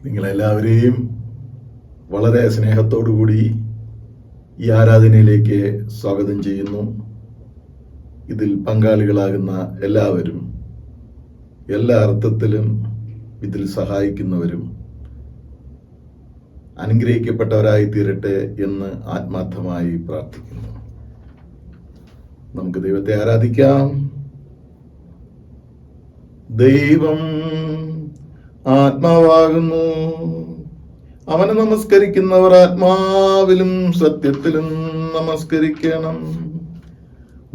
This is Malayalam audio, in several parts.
നിങ്ങളെല്ലാവരെയും വളരെ സ്നേഹത്തോടുകൂടി ഈ ആരാധനയിലേക്ക് സ്വാഗതം ചെയ്യുന്നു. ഇതിൽ പങ്കാളികളാകുന്ന എല്ലാവരും എല്ലാ അർത്ഥത്തിലും ഇതിൽ സഹായിക്കുന്നവരും അനുഗ്രഹിക്കപ്പെട്ടവരായി തീരട്ടെ എന്ന് ആത്മാർത്ഥമായി പ്രാർത്ഥിക്കുന്നു. നമുക്ക് ദൈവത്തെ ആരാധിക്കാം. ദൈവം ആത്മാവാകുന്നു. അവനെ നമസ്കരിക്കുന്നവർ ആത്മാവിലും സത്യത്തിലും നമസ്കരിക്കണം.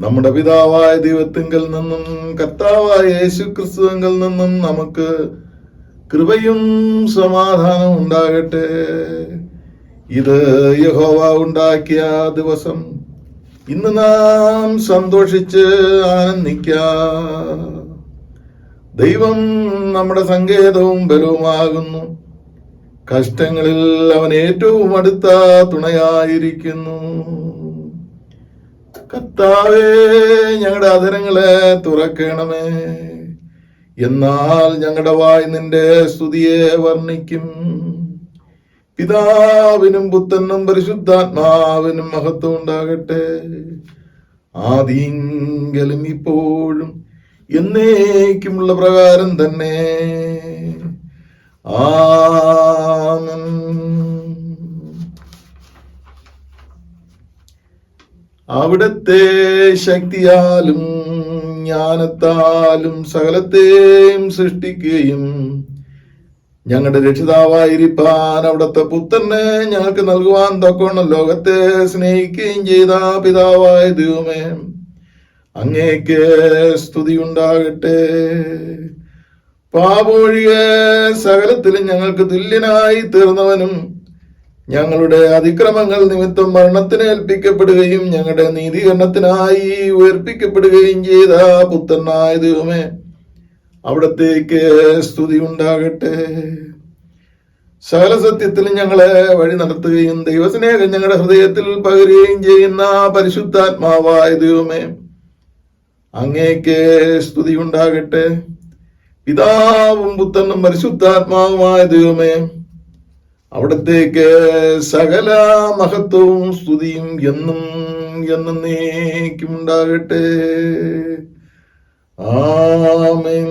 നമ്മുടെ പിതാവായ ദൈവത്തിങ്കൽ നിന്നും കർത്താവായ യേശുക്രിസ്തുവിങ്കൽ നിന്നും നമുക്ക് കൃപയും സമാധാനം ഉണ്ടാകട്ടെ. ഇത് യഹോവ ഉണ്ടാക്കിയ ദിവസം. ഇന്ന് നാം സന്തോഷിച്ച് ആനന്ദിക്കാം. ദൈവം നമ്മുടെ സങ്കേതവും ബലവുമാകുന്നു. കഷ്ടങ്ങളിൽ അവൻ ഏറ്റവും അടുത്ത തുണയായിരിക്കുന്നു. കർത്താവേ, ഞങ്ങളുടെ അധരങ്ങളെ തുറക്കണമേ. എന്നാൽ ഞങ്ങളുടെ വായ് നിന്റെ സ്തുതിയെ വർണ്ണിക്കും. പിതാവിനും പുത്രനും പരിശുദ്ധാത്മാവിനും മഹത്വം ഉണ്ടാകട്ടെ, ആദിങ്കലും ഇപ്പോഴും എന്നേക്കുമുള്ള പ്രകാരം തന്നെ. ആമേൻ. അവിടുത്തെ ശക്തിയാലും ജ്ഞാനത്താലും സകലത്തെയും സൃഷ്ടിക്കുകയും ഞങ്ങളുടെ രക്ഷിതാവായിരിക്കാൻ അവിടുത്തെ പുത്രനെ ഞങ്ങൾക്ക് നൽകുവാൻ തക്കവണ്ണം ലോകത്തെ സ്നേഹിക്കുകയും ചെയ്ത പിതാവായ ദൈവമേ, അങ്ങേക്ക് സ്തുതിയുണ്ടാകട്ടെ. പാപമൊഴികെ സകലത്തിലും ഞങ്ങൾക്ക് തുല്യനായി തീർന്നവനും ഞങ്ങളുടെ അതിക്രമങ്ങൾ നിമിത്തം മരണത്തിന് ഏൽപ്പിക്കപ്പെടുകയും ഞങ്ങളുടെ നീതീകരണത്തിനായി ഉയർപ്പിക്കപ്പെടുകയും ചെയ്ത പുത്രനായ ദൈവമേ, അവിടത്തേക്ക് സ്തുതി ഉണ്ടാകട്ടെ. സകല സത്യത്തിലും ഞങ്ങളെ വഴി നടത്തുകയും ദൈവസ്നേഹം ഞങ്ങളുടെ ഹൃദയത്തിൽ പകരുകയും ചെയ്യുന്ന പരിശുദ്ധാത്മാവായ ദൈവമേ, അങ്ങേക്ക് സ്തുതി ഉണ്ടാകട്ടെ. പിതാവും പുത്രനും പരിശുദ്ധാത്മാവുമായ ദൈവമേ, അവിടത്തേക്ക് സകല മഹത്വവും സ്തുതിയും എന്നും എന്നേക്കും ഉണ്ടാകട്ടെ. ആമേൻ.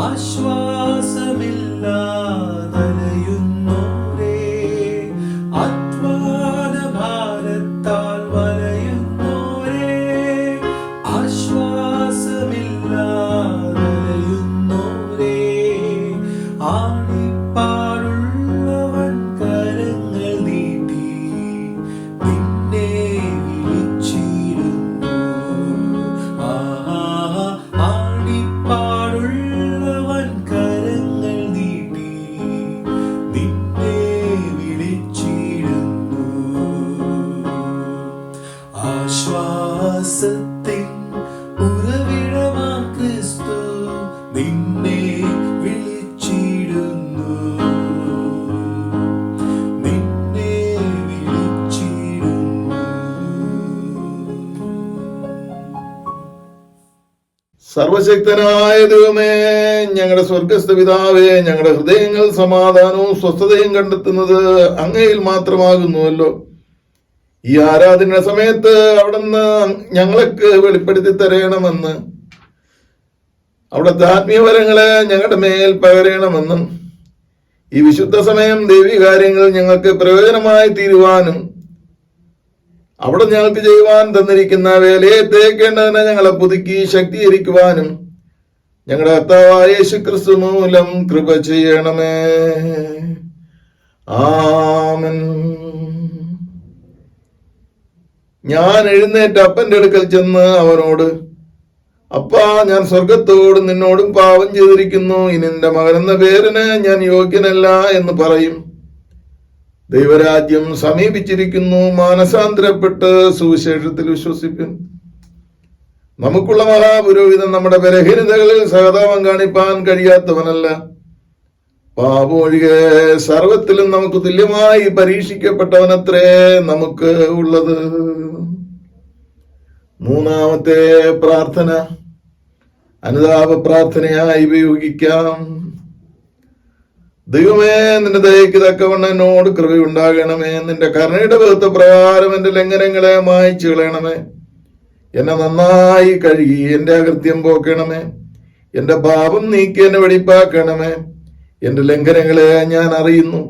ആശ്വാസമില്ലാതലയുന്നോരേ സർവശക്തനായ ദൈവമേ, ഞങ്ങളുടെ സ്വർഗസ്ഥ പിതാവേ, ഞങ്ങളുടെ ഹൃദയങ്ങൾ സമാധാനവും സ്വസ്ഥതയും കണ്ടെത്തുന്നത് അങ്ങയിൽ മാത്രമാകുന്നുവല്ലോ. ഈ ആരാധന സമയത്ത് അവിടുന്ന് ഞങ്ങൾക്ക് വെളിപ്പെടുത്തി തരയണമെന്ന്, അവിടുത്തെ ആത്മീയവരങ്ങളെ ഞങ്ങളുടെ മേൽ പകരണമെന്നും, ഈ വിശുദ്ധ സമയം ദൈവികാര്യങ്ങൾ ഞങ്ങൾക്ക് പ്രയോജനമായി തീരുവാനും, അവിടെ ഞങ്ങൾക്ക് ചെയ്യുവാൻ തന്നിരിക്കുന്ന വേലയെ തേക്കേണ്ടതിന് ഞങ്ങളെ പുതുക്കി ശക്തീകരിക്കുവാനും ഞങ്ങളുടെ കർത്താവായ യേശുക്രിസ്തു മൂലം കൃപ ചെയ്യണമേ. ആമേൻ. ഞാൻ എഴുന്നേറ്റ് അപ്പന്റെ അടുക്കൽ ചെന്ന് അവനോട്, അപ്പാ, ഞാൻ സ്വർഗത്തോടും നിന്നോടും പാപം ചെയ്തിരിക്കുന്നു, ഇനി നിന്റെ മകനെന്ന പേരിന് ഞാൻ യോഗ്യനല്ല എന്ന് പറയും. ദൈവരാജ്യം സമീപിച്ചിരിക്കുന്നു, മാനസാന്തരപ്പെട്ട് സുവിശേഷത്തിൽ വിശ്വസിപ്പിൻ. നമുക്കുള്ള മഹാപുരോഹിതൻ നമ്മുടെ ബലഹീനതകളിൽ സഹതാപം കാണിപ്പാൻ കഴിയാത്തവനല്ല, പാപമൊഴികെ സർവത്തിലും നമുക്ക് തുല്യമായി പരീക്ഷിക്കപ്പെട്ടവനത്രേ നമുക്ക് ഉള്ളത്. മൂന്നാമത്തെ പ്രാർത്ഥന അനുതാപ പ്രാർത്ഥനയായി ഉപയോഗിക്കാം. ദൈവമേ, നിന്റെ ദയയ്ക്ക് തക്കവണ്ണം എന്നോട് കൃപയുണ്ടാകണമേ. നിന്റെ കരുണയുടെ ബഹുത്വ പ്രകാരം എന്റെ ലംഘനങ്ങളെ മായ്ച്ചു കളയണമേ. എന്നെ നന്നായി കഴുകി എന്റെ അകൃത്യം പോക്കണമേ. എന്റെ പാപം നീക്കി എന്നെ വെടിപ്പാക്കണമേ. എന്റെ ലംഘനങ്ങളെ ഞാൻ അറിയുന്നു,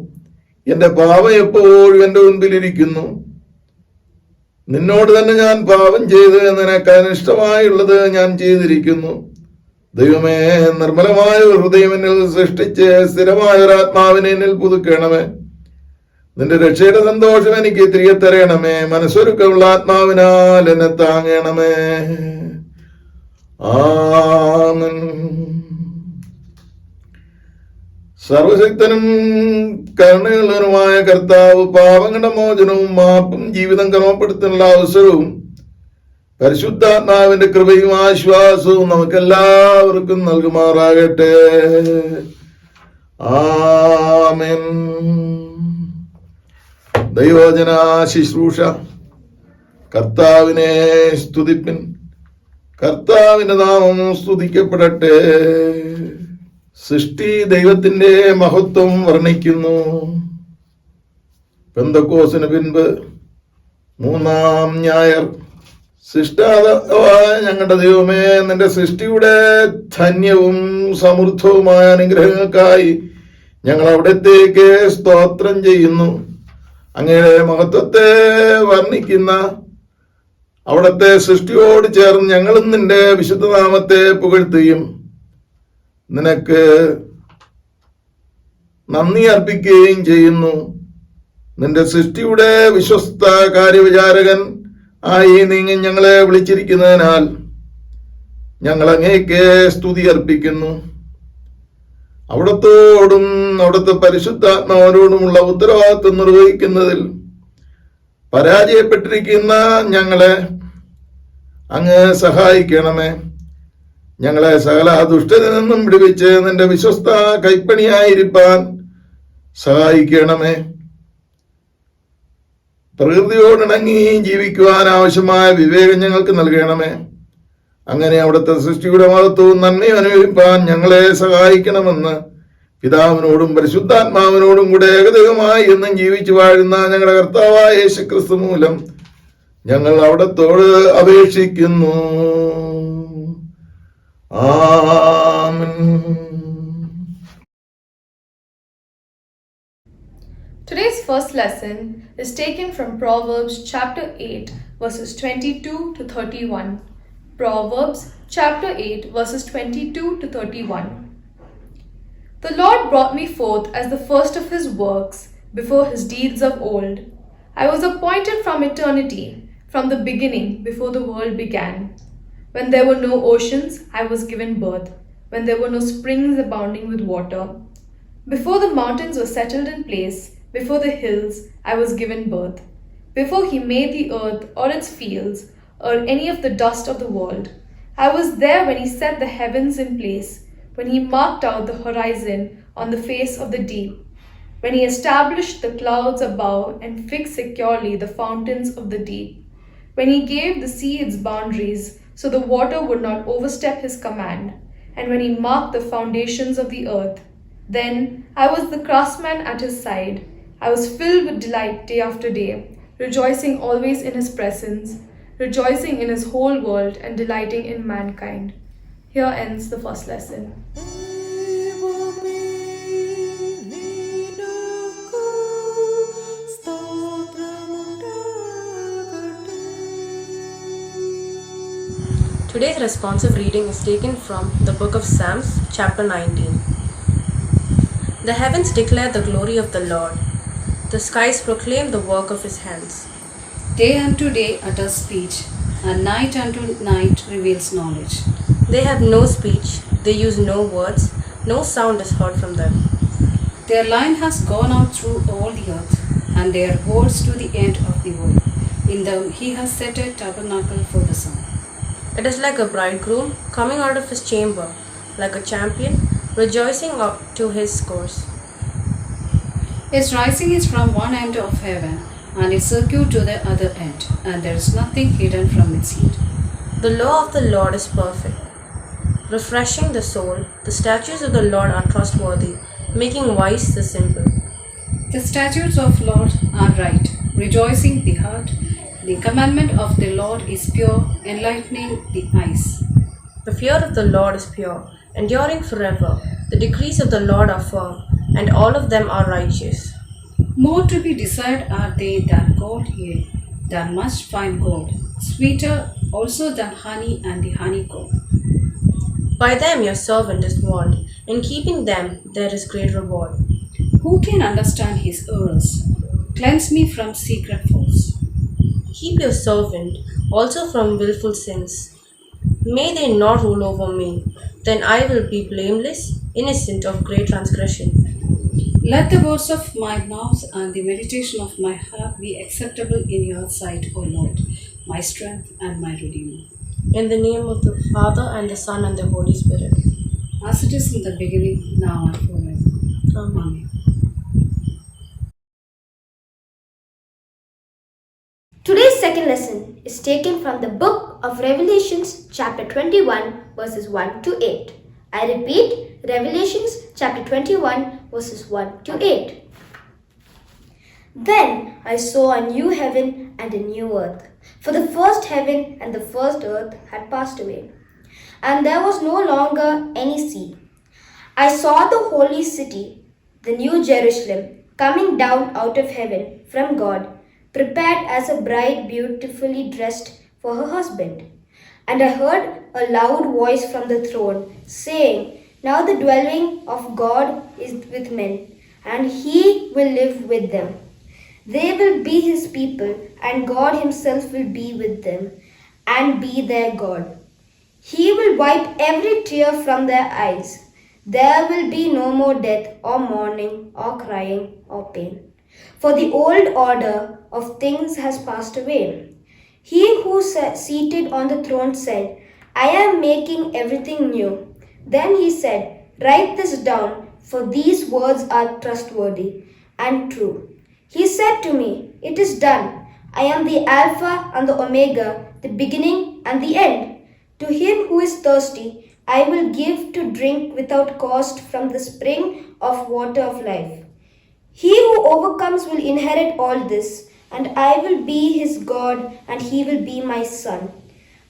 എന്റെ പാപം എപ്പോഴും എന്റെ മുൻപിലിരിക്കുന്നു. നിന്നോട് തന്നെ ഞാൻ പാപം ചെയ്ത് നിനക്ക് അനിഷ്ടമായുള്ളത് ഞാൻ ചെയ്തിരിക്കുന്നു. ദൈവമേ, നിർമ്മലമായ ഒരു ഹൃദയം എന്നിൽ സൃഷ്ടിച്ച് സ്ഥിരമായ ഒരു ആത്മാവിനെ എന്നിൽ പുതുക്കണമേ. നിന്റെ രക്ഷയുടെ സന്തോഷം എനിക്ക് തിരികെ തരയണമേ. മനസ്സൊരുക്കമുള്ള ആത്മാവിനാൽ എന്നെ താങ്ങണമേ. ആമേൻ. സർവശക്തനും കരുണയുള്ളവനുമായ കർത്താവ്, പാപങ്ങളുടെ മോചനവും മാപ്പും ജീവിതം ക്രമപ്പെടുത്താനുള്ള അവസരവും പരിശുദ്ധാത്മാവിന്റെ കൃപയും ആശ്വാസവും നമുക്കെല്ലാവർക്കും നൽകുമാറാകട്ടെ. ആമേൻ. ദൈവവചന ശുശ്രൂഷ. കർത്താവിനെ സ്തുതിപ്പിൻ. കർത്താവിന്റെ നാമം സ്തുതിക്കപ്പെടട്ടെ. സൃഷ്ടി ദൈവത്തിന്റെ മഹത്വം വർണ്ണിക്കുന്നു. പെന്തക്കോസിന് പിൻപ് മൂന്നാം ഞായർ. സൃഷ്ടാവായ ഞങ്ങളുടെ ദൈവമേ, നിന്റെ സൃഷ്ടിയുടെ ധന്യവും സമൃദ്ധവുമായ അനുഗ്രഹങ്ങൾക്കായി ഞങ്ങൾ അവിടത്തേക്ക് സ്തോത്രം ചെയ്യുന്നു. അങ്ങയുടെ മഹത്വത്തെ വർണ്ണിക്കുന്ന അവിടത്തെ സൃഷ്ടിയോട് ചേർന്ന് ഞങ്ങളും നിന്റെ വിശുദ്ധനാമത്തെ പുകഴ്ത്തുകയും നിനക്ക് നന്ദി അർപ്പിക്കുകയും ചെയ്യുന്നു. നിന്റെ സൃഷ്ടിയുടെ വിശ്വസ്ത കാര്യവിചാരകൻ ആയി നീങ്ങി ഞങ്ങളെ വിളിച്ചിരിക്കുന്നതിനാൽ ഞങ്ങൾ അങ്ങേക്ക് സ്തുതി അർപ്പിക്കുന്നു. അവിടത്തോടും അവിടുത്തെ പരിശുദ്ധാത്മാവിനോടുമുള്ള ഉത്തരവാദിത്വം നിർവഹിക്കുന്നതിൽ പരാജയപ്പെട്ടിരിക്കുന്ന ഞങ്ങളെ അങ്ങ് സഹായിക്കണമേ. ഞങ്ങളെ സകല ദുഷ്ടതയിൽ നിന്നും വിടുവിച്ച് നിന്റെ വിശ്വസ്ത കൈപ്പണിയായിരിക്കാൻ സഹായിക്കണമേ. പ്രകൃതിയോടിണങ്ങി ജീവിക്കുവാൻ ആവശ്യമായ വിവേകം ഞങ്ങൾക്ക് നൽകണമേ. അങ്ങനെ അവിടുത്തെ സൃഷ്ടിയുടെ മഹത്വവും നന്മയും അനുഭവിപ്പാൻ ഞങ്ങളെ സഹായിക്കണമെന്ന് പിതാവിനോടും പരിശുദ്ധാത്മാവിനോടും കൂടെ ഏകദൈവമായി എന്നും ജീവിച്ചു വാഴുന്ന ഞങ്ങളുടെ കർത്താവായ യേശുക്രിസ്തു മൂലം ഞങ്ങൾ അവിടത്തോട് അപേക്ഷിക്കുന്നു. ആമേൻ. Today's first lesson is taken from Proverbs chapter 8 verses 22 to 31. Proverbs chapter 8 verses 22 to 31. The Lord brought me forth as the first of his works, before his deeds of old. I was appointed from eternity, from the beginning, before the world began. When there were no oceans, I was given birth, when there were no springs abounding with water. Before the mountains were settled in place, before the hills, I was given birth. Before he made the earth or its fields, or any of the dust of the world, I was there when he set the heavens in place, when he marked out the horizon on the face of the deep, when he established the clouds above and fixed securely the fountains of the deep, when he gave the sea its boundaries, so the water would not overstep his command, and when he marked the foundations of the earth. Then I was the craftsman at his side. I was filled with delight day after day, rejoicing always in his presence, rejoicing in his whole world, and delighting in mankind. Here ends the first lesson. Today's responsive reading is taken from the book of Psalms, chapter 19. The heavens declare the glory of the Lord. The skies proclaim the work of his hands. Day unto day utters speech, and night unto night reveals knowledge. They have no speech, they use no words, no sound is heard from them. Their line has gone out through all the earth, and their words to the end of the world. In them he has set a tabernacle for the sun. It is like a bridegroom coming out of his chamber, like a champion rejoicing up to his course. Its rising is from one end of heaven, and its circuit to the other end, and there is nothing hidden from its heat. The law of the Lord is perfect, refreshing the soul. The statutes of the Lord are trustworthy, making wise the simple. The statutes of Lord are right, rejoicing the heart. The commandment of the Lord is pure, enlightening the eyes. The fear of the Lord is pure, enduring forever. The decrees of the Lord are firm, and all of them are righteous. More to be desired are they than gold, yea, than much fine gold, sweeter also than honey and the honeycomb. By them your servant is warned. In keeping them there is great reward. Who can understand his errors? Cleanse me from secret faults. Keep your servant also from wilful sins. May they not rule over me. Then I will be blameless, innocent of great transgression. Let the words of my mouth and the meditation of my heart be acceptable in your sight, O Lord, my strength and my Redeemer. In the name of the Father, and the Son, and the Holy Spirit. As it is in the beginning, now and forever. Amen. Today's second lesson is taken from the book of Revelations, chapter 21, verses 1 to 8. I repeat, Revelations, chapter 21, verses 1 to 8. Then I saw a new heaven and a new earth, for the first heaven and the first earth had passed away, and there was no longer any sea. I saw the holy city, the new Jerusalem, coming down out of heaven from God, prepared as a bride beautifully dressed for her husband. And I heard a loud voice from the throne, saying, Now the dwelling of God is with men, and he will live with them. They will be his people, and God himself will be with them, and be their God. He will wipe every tear from their eyes. There will be no more death, or mourning, or crying, or pain. For the old order of things has passed away. He who seated on the throne said, I am making everything new. Then he said, Write this down, for these words are trustworthy and true. He said to me, It is done. I am the Alpha and the Omega, the beginning and the end. To him who is thirsty, I will give to drink without cost from the spring of water of life. He who overcomes will inherit all this, and I will be his God, and he will be my son.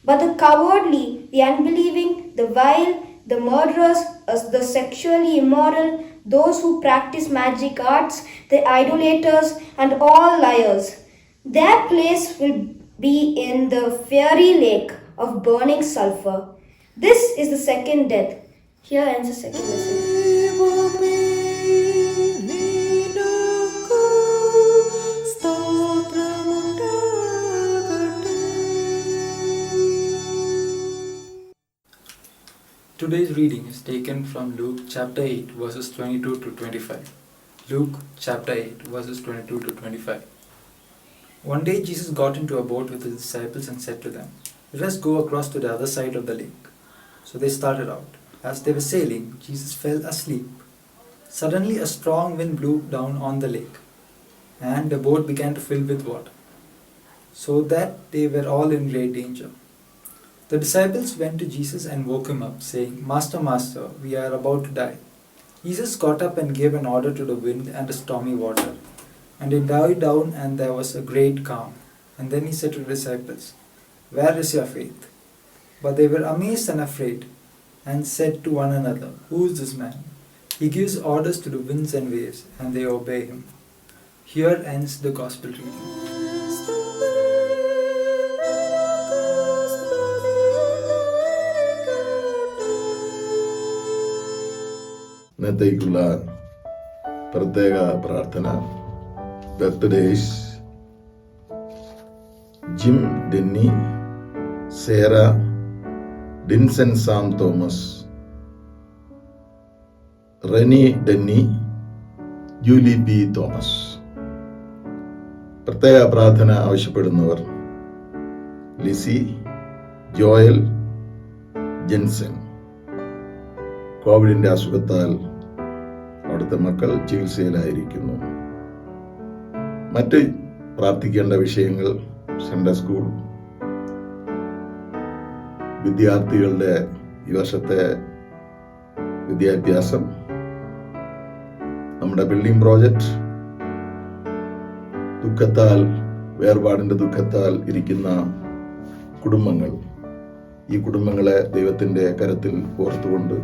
But the cowardly, the unbelieving, the vile, the murderers, the sexually immoral, those who practice magic arts, the idolaters, and all liars, their place will be in the fiery lake of burning sulfur. This is the second death. Here ends the second lesson. Today's reading is taken from Luke chapter 8 verses 22 to 25. Luke chapter 8 verses 22 to 25. One day Jesus got into a boat with his disciples and said to them, Let us go across to the other side of the lake. So they started out. As they were sailing, Jesus fell asleep. Suddenly a strong wind blew down on the lake, and the boat began to fill with water, so that they were all in great danger. The disciples went to Jesus and woke him up, saying, Master, Master, we are about to die. Jesus got up and gave an order to the wind and the stormy water, and it died down, and there was a great calm. And then he said to the disciples, Where is your faith? But they were amazed and afraid, and said to one another, Who is this man? He gives orders to the winds and waves, and they obey him. Here ends the Gospel reading. ഇന്നത്തേക്കുള്ള പ്രത്യേക പ്രാർത്ഥന. Birthdays: Jim Denny, Sera, Dinson Sam Thomas, Reni Denny, Julie P Thomas. പ്രത്യേക പ്രാർത്ഥന ആവശ്യപ്പെടുന്നവർ: ലിസി, ജോയൽ, ജെൻസൺ. കോവിഡിന്റെ അസുഖത്താൽ അവിടുത്തെ മക്കൾ ചികിത്സയിലായിരിക്കുന്നു. മറ്റ് പ്രാർത്ഥിക്കേണ്ട വിഷയങ്ങൾ: സൺഡേ സ്കൂൾ, വിദ്യാർത്ഥികളുടെ ഈ വർഷത്തെ വിദ്യാഭ്യാസം, നമ്മുടെ ബിൽഡിംഗ് പ്രോജക്റ്റ്, ദുഃഖത്താൽ, വേർപാടിന്റെ ദുഃഖത്താൽ ഇരിക്കുന്ന കുടുംബങ്ങൾ. ഈ കുടുംബങ്ങളെ ദൈവത്തിന്റെ കരത്തിൽ ഓർത്തുകൊണ്ട്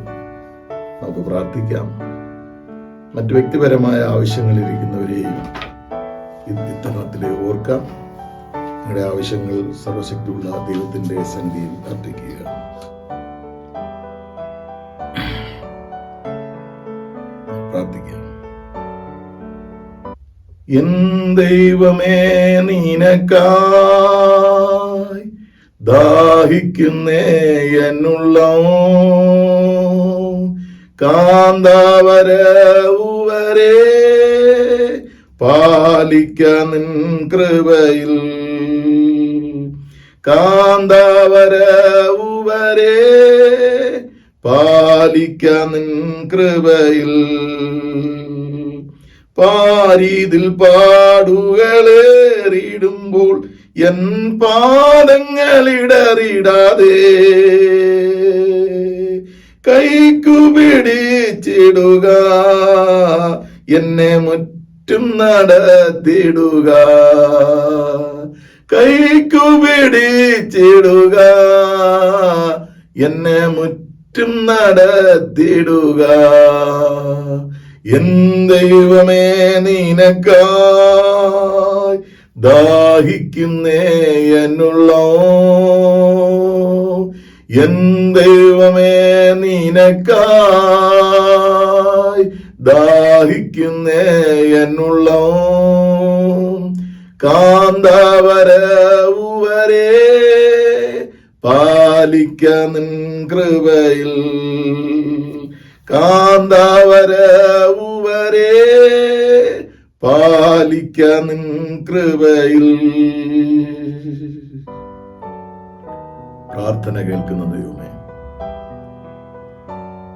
നമുക്ക് പ്രാർത്ഥിക്കാം. മറ്റു വ്യക്തിപരമായ ആവശ്യങ്ങളിരിക്കുന്നവരെയും ഇത്തരണത്തിലെ ഓർക്കാം. നിങ്ങളുടെ ആവശ്യങ്ങൾ സർവശക്തിയുള്ള ദൈവത്തിന്റെ സന്നിധിയിൽ അർപ്പിക്കുക. പ്രാർത്ഥിക്കാം. എൻ ദൈവമേ, നിനക്കായി ദാഹിക്കുന്നേ എന്നുള്ളോ, കാന്താവരവുവരെ പാലിക്ക നിൻ കൃപയിൽ, കാന്താവരവുവരെ പാലിക്ക നിൻ കൃപയിൽ. പാരീതിൽ പാടുകളേറിടുമ്പോൾ എൻ പാദങ്ങളിടറിടാതെ കൈക്കു പിടിച്ചിടുക, എന്നെ മുറ്റും നടത്തിടുക. കൈക്കു പിടിച്ചിടുക, എന്നെ മുറ്റും നടത്തിടുക. എൻ ദൈവമേ, നിനക്കായി ദാഹിക്കുന്നേ എന്നുള്ളോ, എൻ ദൈവമേ, നിനക്കായി ദാഹിക്കുന്നേ എന്നുള്ളോ, കാന്താവരവുവരെ പാലിക്ക നിൻ കൃപയിൽ, കാന്താവരവുവരെ പാലിക്ക നിൻ കൃപയിൽ. പ്രാർത്ഥന കേൾക്കുന്ന ദൈവമേ,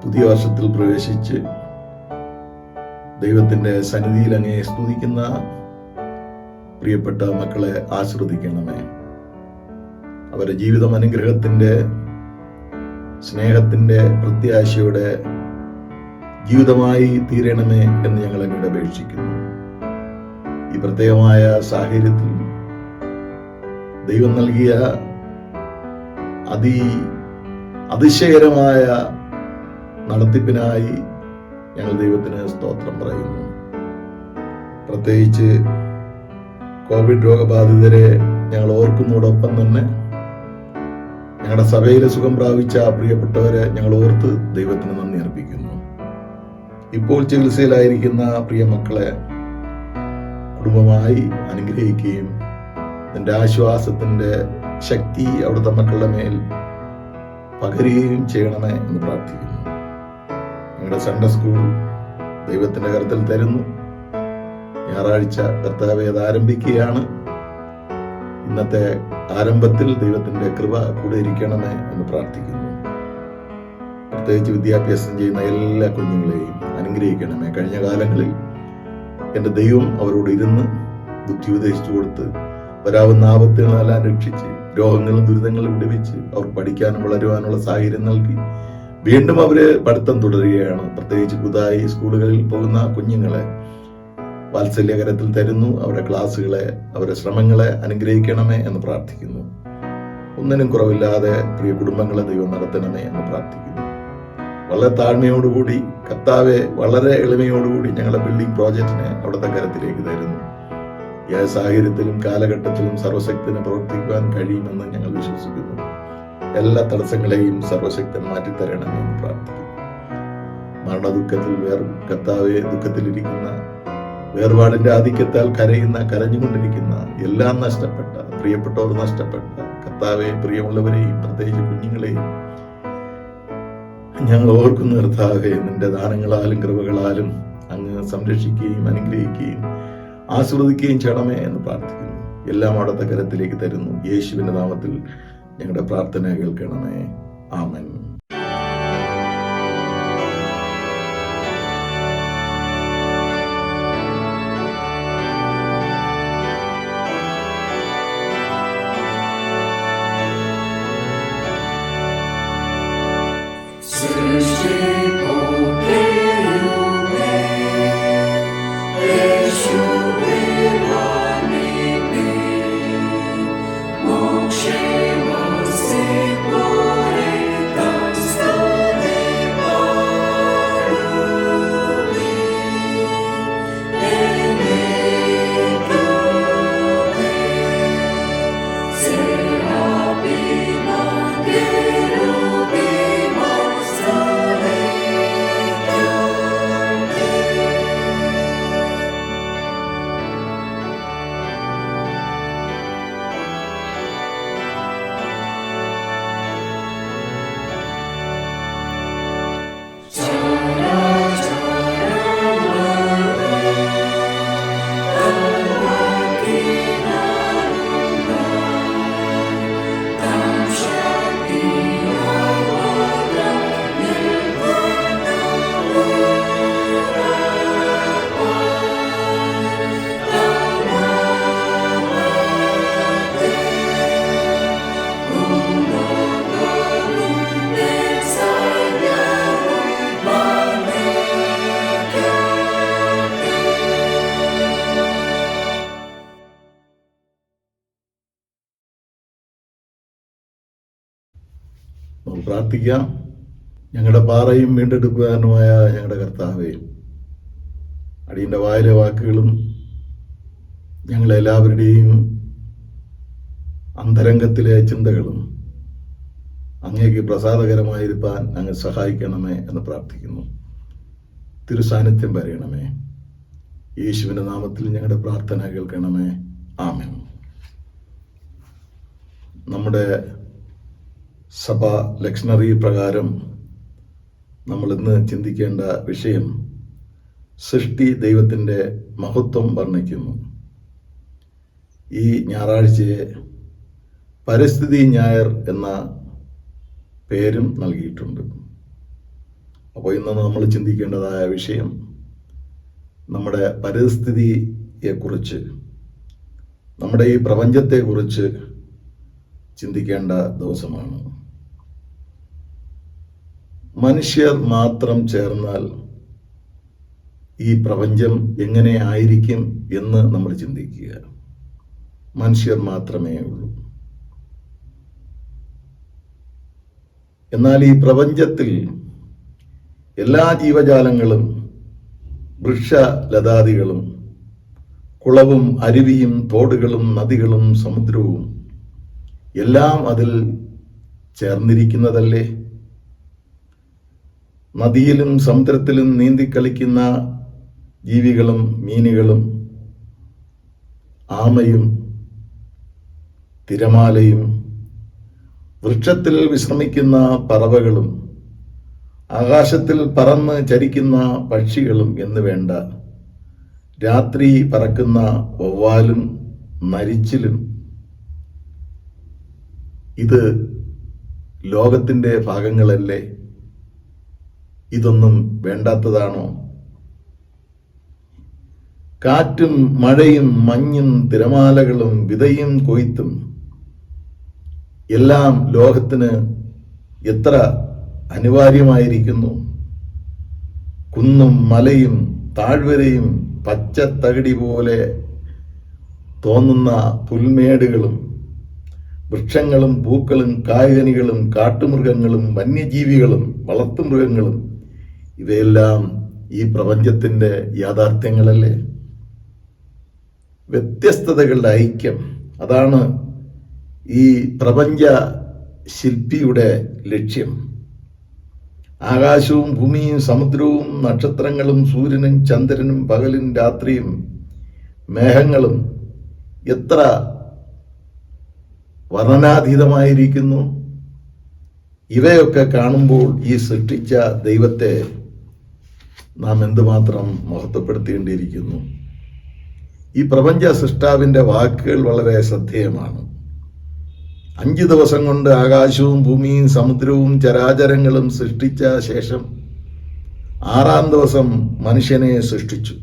പുതിയ വർഷത്തിൽ പ്രവേശിച്ച് ദൈവത്തിന്റെ സന്നിധിയിൽ അങ്ങയെ സ്തുതിക്കുന്ന പ്രിയപ്പെട്ട മക്കളെ ആശീർവദിക്കണമേ. അവരുടെ ജീവിതം അനുഗ്രഹത്തിന്റെ, സ്നേഹത്തിന്റെ, പ്രത്യാശയുടെ ജീവിതമായി തീരണമേ എന്ന് ഞങ്ങൾ അങ്ങോട്ട് അപേക്ഷിക്കുന്നു. ഈ പ്രത്യേകമായ സാഹചര്യത്തിൽ ദൈവം നൽകിയ അതിശയകരമായ നടത്തിപ്പിനായി ഞങ്ങൾ ദൈവത്തിന് സ്തോത്രം പറയുന്നു. പ്രത്യേകിച്ച് കോവിഡ് രോഗബാധിതരെ ഞങ്ങൾ ഓർക്കുന്നതോടൊപ്പം തന്നെ ഞങ്ങളുടെ സഭയിൽ സുഖം പ്രാപിച്ച പ്രിയപ്പെട്ടവരെ ഞങ്ങൾ ഓർത്ത് ദൈവത്തിന് നന്ദി അർപ്പിക്കുന്നു. ഇപ്പോൾ ചികിത്സയിലായിരിക്കുന്ന പ്രിയ മക്കളെ കുടുംബമായി അനുഗ്രഹിക്കുകയും നിന്റെ ആശ്വാസത്തിന്റെ ശക്തി അവിടുത്തെ മക്കളുടെ മേൽ പകരുകയും ചെയ്യണമേ എന്ന് പ്രാർത്ഥിക്കുന്നു. ഞങ്ങളുടെ സൺഡേ സ്കൂൾ ദൈവത്തിന്റെ കരത്തിൽ തരുന്നു. ഞായറാഴ്ച കർത്താവേ അത് ആരംഭിക്കുകയാണ്. ഇന്നത്തെ ആരംഭത്തിൽ ദൈവത്തിന്റെ കൃപ കൂടെ ഇരിക്കണമേ എന്ന് പ്രാർത്ഥിക്കുന്നു. പ്രത്യേകിച്ച് വിദ്യാഭ്യാസം ചെയ്യുന്ന എല്ലാ കുഞ്ഞുങ്ങളെയും അനുഗ്രഹിക്കണമേ. കഴിഞ്ഞ കാലങ്ങളിൽ എൻ്റെ ദൈവം അവരോട് ഇരുന്ന് ബുദ്ധി ഉപദേശിച്ചു കൊടുത്ത് വരാവുന്ന ആപത്തുകളെല്ലാം രക്ഷിച്ച് രോഗങ്ങളും ദുരിതങ്ങളും വിടുവിച്ച് അവർ പഠിക്കാനും വളരുവാനുള്ള സാഹചര്യം നൽകി വീണ്ടും അവര് പഠിത്തം തുടരുകയാണ്. പ്രത്യേകിച്ച് പുതുതായി സ്കൂളുകളിൽ പോകുന്ന കുഞ്ഞുങ്ങളെ വാത്സല്യകരത്തിൽ തരുന്നു. അവരുടെ ക്ലാസ്സുകളെ, അവരുടെ ശ്രമങ്ങളെ അനുഗ്രഹിക്കണമേ എന്ന് പ്രാർത്ഥിക്കുന്നു. ഒന്നിനും കുറവില്ലാതെ പ്രിയ കുടുംബങ്ങളെ ദൈവം നടത്തണമേ എന്ന് പ്രാർത്ഥിക്കുന്നു. വളരെ താഴ്മയോടുകൂടി കർത്താവെ, വളരെ എളിമയോടുകൂടി ഞങ്ങളുടെ ബിൽഡിംഗ് പ്രോജക്റ്റിനെ അവിടുത്തെ കരത്തിലേക്ക് തരുന്നു. ഈ സാഹചര്യത്തിലും കാലഘട്ടത്തിലും സർവശക്തന് പ്രവർത്തിക്കുവാൻ കഴിയുമെന്ന് ഞങ്ങൾ വിശ്വസിക്കുന്നു. എല്ലാ തടസ്സങ്ങളെയും സർവശക്തൻ മാറ്റിത്തരണമേ എന്ന് പ്രാർത്ഥിക്കുന്നു. മരണദുഃഖത്തിൽ കർത്താവെ ദുഃഖത്തിലിരിക്കുന്ന, വേർപാടിന്റെ ആധിക്യത്താൽ കരഞ്ഞുകൊണ്ടിരിക്കുന്ന, എല്ലാം നഷ്ടപ്പെട്ട, പ്രിയപ്പെട്ടവർ നഷ്ടപ്പെട്ട കർത്താവെ, പ്രിയമുള്ളവരെയും പ്രത്യേകിച്ച് കുഞ്ഞുങ്ങളെയും ഞങ്ങൾ ഓർക്കുന്ന കർത്താവെ, നിന്റെ ദാനങ്ങളാലും കൃപകളാലും അങ്ങ് സംരക്ഷിക്കുകയും അനുഗ്രഹിക്കുകയും ആസ്വദിക്കുകയും ചെയ്യണമേ എന്ന് പ്രാർത്ഥിക്കുന്നു. എല്ലാം അവിടുത്തെ കരത്തിലേക്ക് തരുന്നു. യേശുവിന്റെ നാമത്തിൽ ഞങ്ങളുടെ പ്രാർത്ഥന കേൾക്കണമേ. ആമേൻ. പ്രാർത്ഥിക്കാം. ഞങ്ങളുടെ പാറയും വീണ്ടെടുക്കുവാനുമായ ഞങ്ങളുടെ കർത്താവേ, അടിയന്റെ വായിലെ വാക്കുകളും ഞങ്ങളെല്ലാവരുടെയും അന്തരംഗത്തിലെ ചിന്തകളും അങ്ങേക്ക് പ്രസാദകരമായിരിക്കാൻ അങ്ങ് സഹായിക്കണമേ എന്ന് പ്രാർത്ഥിക്കുന്നു. തിരുസാന്നിധ്യം വരയണമേ. യേശുവിന്റെ നാമത്തിൽ ഞങ്ങളുടെ പ്രാർത്ഥന കേൾക്കണമേ. ആമേൻ. നമ്മുടെ സഭ ലക്ഷണറി പ്രകാരം നമ്മൾ ഇന്ന് ചിന്തിക്കേണ്ട വിഷയം സൃഷ്ടി ദൈവത്തിൻ്റെ മഹത്വം വർണ്ണിക്കുന്നു. ഈ ഞായറാഴ്ചയെ പരിസ്ഥിതി ഞായർ എന്ന പേരും നൽകിയിട്ടുണ്ട്. അപ്പോൾ ഇന്ന് നമ്മൾ ചിന്തിക്കേണ്ടതായ വിഷയം നമ്മുടെ പരിസ്ഥിതിയെക്കുറിച്ച്, നമ്മുടെ ഈ പ്രപഞ്ചത്തെക്കുറിച്ച് ചിന്തിക്കേണ്ട ദിവസമാണ്. മനുഷ്യർ മാത്രം ചേർന്നാൽ ഈ പ്രപഞ്ചം എങ്ങനെ ആയിരിക്കും എന്ന് നമ്മൾ ചിന്തിക്കുക. മനുഷ്യർ മാത്രമേ ഉള്ളൂ. എന്നാൽ ഈ പ്രപഞ്ചത്തിൽ എല്ലാ ജീവജാലങ്ങളും, വൃക്ഷലതാദികളും, കുളവും അരുവിയും തോടുകളും നദികളും സമുദ്രവും എല്ലാം അതിൽ ചേർന്നിരിക്കുന്നതല്ലേ? നദിയിലും സമുദ്രത്തിലും നീന്തിക്കളിക്കുന്ന ജീവികളും മീനുകളും ആമയും തിരമാലയും വൃക്ഷത്തിൽ വിശ്രമിക്കുന്ന പറവകളും ആകാശത്തിൽ പറന്ന് ചരിക്കുന്ന പക്ഷികളും എന്ന് വേണ്ട രാത്രി പറക്കുന്ന വവ്വാലും നരിച്ചിലും ഇത് ലോകത്തിൻ്റെ ഭാഗങ്ങളല്ലേ? ഇതൊന്നും വേണ്ടാത്തതാണോ? കാറ്റും മഴയും മഞ്ഞും തിരമാലകളും വിതയും കൊയ്ത്തും എല്ലാം ലോകത്തിന് എത്ര അനിവാര്യമായിരിക്കുന്നു. കുന്നും മലയും താഴ്വരയും പച്ചത്തകിടി പോലെ തോന്നുന്ന പുൽമേടുകളും വൃക്ഷങ്ങളും പൂക്കളും കായ്കനികളും കാട്ടുമൃഗങ്ങളും വന്യജീവികളും വളർത്തുമൃഗങ്ങളും ഇവയെല്ലാം ഈ പ്രപഞ്ചത്തിൻ്റെ യാഥാർത്ഥ്യങ്ങളല്ലേ? വ്യത്യസ്തതകളുടെ ഐക്യം, അതാണ് ഈ പ്രപഞ്ച ശില്പിയുടെ ലക്ഷ്യം. ആകാശവും ഭൂമിയും സമുദ്രവും നക്ഷത്രങ്ങളും സൂര്യനും ചന്ദ്രനും പകലും രാത്രിയും മേഘങ്ങളും എത്ര വർണ്ണനാതീതമായിരിക്കുന്നു. ഇവയൊക്കെ കാണുമ്പോൾ ഈ സൃഷ്ടിച്ച ദൈവത്തെ നാം എന്തുമാത്രം മഹത്വപ്പെടുത്തേണ്ടിയിരിക്കുന്നു. ഈ പ്രപഞ്ച സൃഷ്ടാവിൻ്റെ വാക്കുകൾ വളരെ ശ്രദ്ധേയമാണ്. 5 ദിവസം കൊണ്ട് ആകാശവും ഭൂമിയും സമുദ്രവും ചരാചരങ്ങളും സൃഷ്ടിച്ച ശേഷം 6-ാം ദിവസം മനുഷ്യനെ സൃഷ്ടിച്ചു.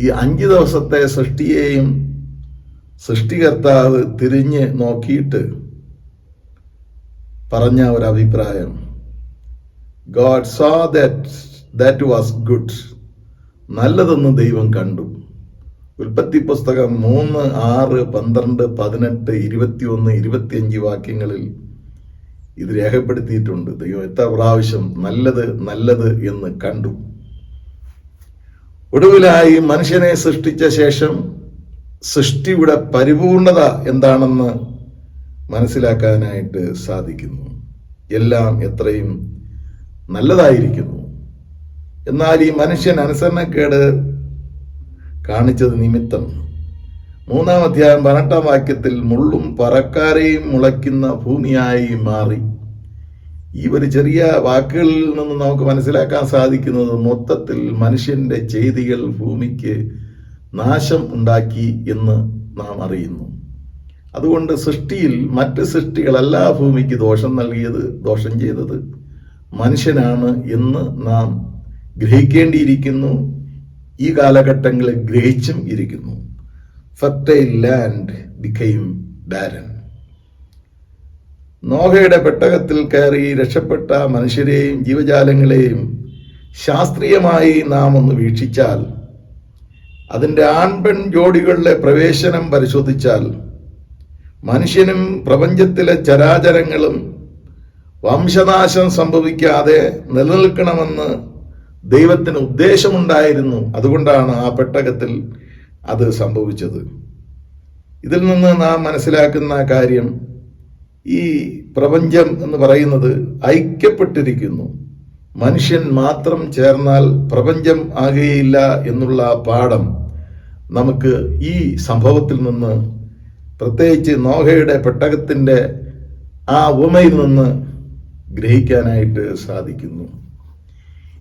ഈ 5 ദിവസത്തെ സൃഷ്ടിയെയും സൃഷ്ടികർത്താവ് തിരിഞ്ഞ് നോക്കിയിട്ട് പറഞ്ഞ ഒരു അഭിപ്രായം, God saw that was good. നല്ലതെന്ന് ദൈവം കണ്ടു. ഉൽപ്പത്തി പുസ്തകം 3, 6, 12, 18, 21, 25 വാക്യങ്ങളിൽ ഇത് രേഖപ്പെടുത്തിയിട്ടുണ്ട്. ദൈവം എത്ര പ്രാവശ്യം നല്ലത് നല്ലത് എന്ന് കണ്ടു. ഒടുവിലായി മനുഷ്യനെ സൃഷ്ടിച്ച ശേഷം സൃഷ്ടിയുടെ പരിപൂർണത എന്താണെന്ന് മനസ്സിലാക്കാനായിട്ട് സാധിക്കുന്നു. എല്ലാം എത്രയും നല്ലതായിരിക്കുന്നു. എന്നാൽ ഈ മനുഷ്യൻ അനുസരണക്കേട് കാണിച്ചത് നിമിത്തം 3-ാം അധ്യായം 18-ാം വാക്യത്തിൽ മുള്ളും പറക്കാരെയും മുളയ്ക്കുന്ന ഭൂമിയായി മാറി. ഈ ഒരു ചെറിയ വാക്കുകളിൽ നിന്ന് നമുക്ക് മനസ്സിലാക്കാൻ സാധിക്കുന്നത് മൊത്തത്തിൽ മനുഷ്യന്റെ ചെയ്തികൾ ഭൂമിക്ക് നാശം ഉണ്ടാക്കി എന്ന് നാം അറിയുന്നു. അതുകൊണ്ട് സൃഷ്ടിയിൽ മറ്റ് സൃഷ്ടികളല്ല ഭൂമിക്ക് ദോഷം ചെയ്തത് മനുഷ്യനാണ് എന്ന് നാം ഗ്രഹിക്കേണ്ടിയിരിക്കുന്നു. ഈ കാലഘട്ടങ്ങളിൽ ഗ്രഹിച്ചും ഇരിക്കുന്നു. Fertile land became barren. നോഹയുടെ പെട്ടകത്തിൽ കയറി രക്ഷപ്പെട്ട മനുഷ്യരെയും ജീവജാലങ്ങളെയും ശാസ്ത്രീയമായി നാം ഒന്ന് വീക്ഷിച്ചാൽ, അതിൻ്റെ ആൺപെൺ ജോഡികളുടെ പ്രവേശനം പരിശോധിച്ചാൽ, മനുഷ്യനും പ്രപഞ്ചത്തിലെ ചരാചരങ്ങളും വംശനാശം സംഭവിക്കാതെ നിലനിൽക്കണമെന്ന് ദൈവത്തിന് ഉദ്ദേശമുണ്ടായിരുന്നു. അതുകൊണ്ടാണ് ആ പെട്ടകത്തിൽ അത് സംഭവിച്ചത്. ഇതിൽ നിന്ന് നാം മനസ്സിലാക്കുന്ന കാര്യം, ഈ പ്രപഞ്ചം എന്ന് പറയുന്നത് ഐക്യപ്പെട്ടിരിക്കുന്നു. മനുഷ്യൻ മാത്രം ചേർന്നാൽ പ്രപഞ്ചം ആകുകയില്ല എന്നുള്ള പാഠം നമുക്ക് ഈ സംഭവത്തിൽ നിന്ന്, പ്രത്യേകിച്ച് നോഹയുടെ പെട്ടകത്തിൻ്റെ ആ ഉപമയിൽ നിന്ന് ഗ്രഹിക്കാനായിട്ട് സാധിക്കുന്നു.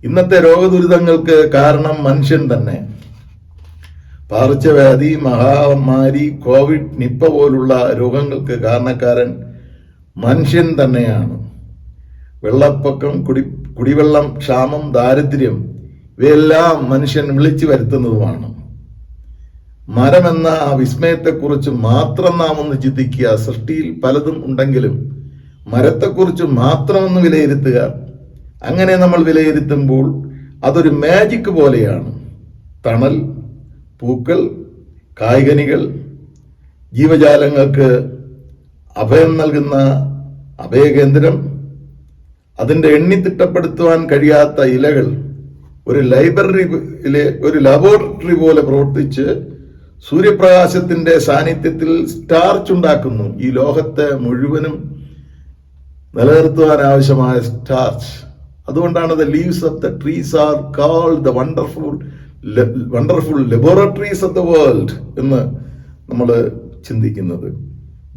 ഇന്നത്തെ രോഗദുരിതങ്ങൾക്ക് കാരണം മനുഷ്യൻ തന്നെ. പകർച്ചവ്യാധി, മഹാമാരി, കോവിഡ്, നിപ്പ പോലുള്ള രോഗങ്ങൾക്ക് കാരണക്കാരൻ മനുഷ്യൻ തന്നെയാണ്. വെള്ളപ്പൊക്കം, കുടിവെള്ളം ക്ഷാമം, ദാരിദ്ര്യം ഇവയെല്ലാം മനുഷ്യൻ വിളിച്ചു വരുത്തുന്നതുമാണ്. മരമെന്ന ആ വിസ്മയത്തെക്കുറിച്ച് മാത്രം നാം ഒന്ന് ചിന്തിക്കുക. സൃഷ്ടിയിൽ പലതും ഉണ്ടെങ്കിലും മരത്തെക്കുറിച്ച് മാത്രം ഒന്ന് വിലയിരുത്തുക. അങ്ങനെ നമ്മൾ വിലയിരുത്തുമ്പോൾ അതൊരു മാജിക് പോലെയാണ്. തണൽ, പൂക്കൾ, കായ്കനികൾ, ജീവജാലങ്ങൾക്ക് അഭയം നൽകുന്ന അഭയകേന്ദ്രം, അതിൻ്റെ എണ്ണിത്തിട്ടപ്പെടുത്തുവാൻ കഴിയാത്ത ഇലകൾ, ഒരു ലബോറട്ടറി പോലെ പ്രവർത്തിച്ച് സൂര്യപ്രകാശത്തിന്റെ സാന്നിധ്യത്തിൽ സ്റ്റാർച്ച് ഉണ്ടാക്കുന്നു. ഈ ലോകത്തെ മുഴുവനും നിലനിർത്തുവാൻ ആവശ്യമായ സ്റ്റാർച്ച്. അതുകൊണ്ടാണ് the leaves of the trees are called the wonderful laboratories of the world എന്ന് നമ്മൾ ചിന്തിക്കുന്നത്.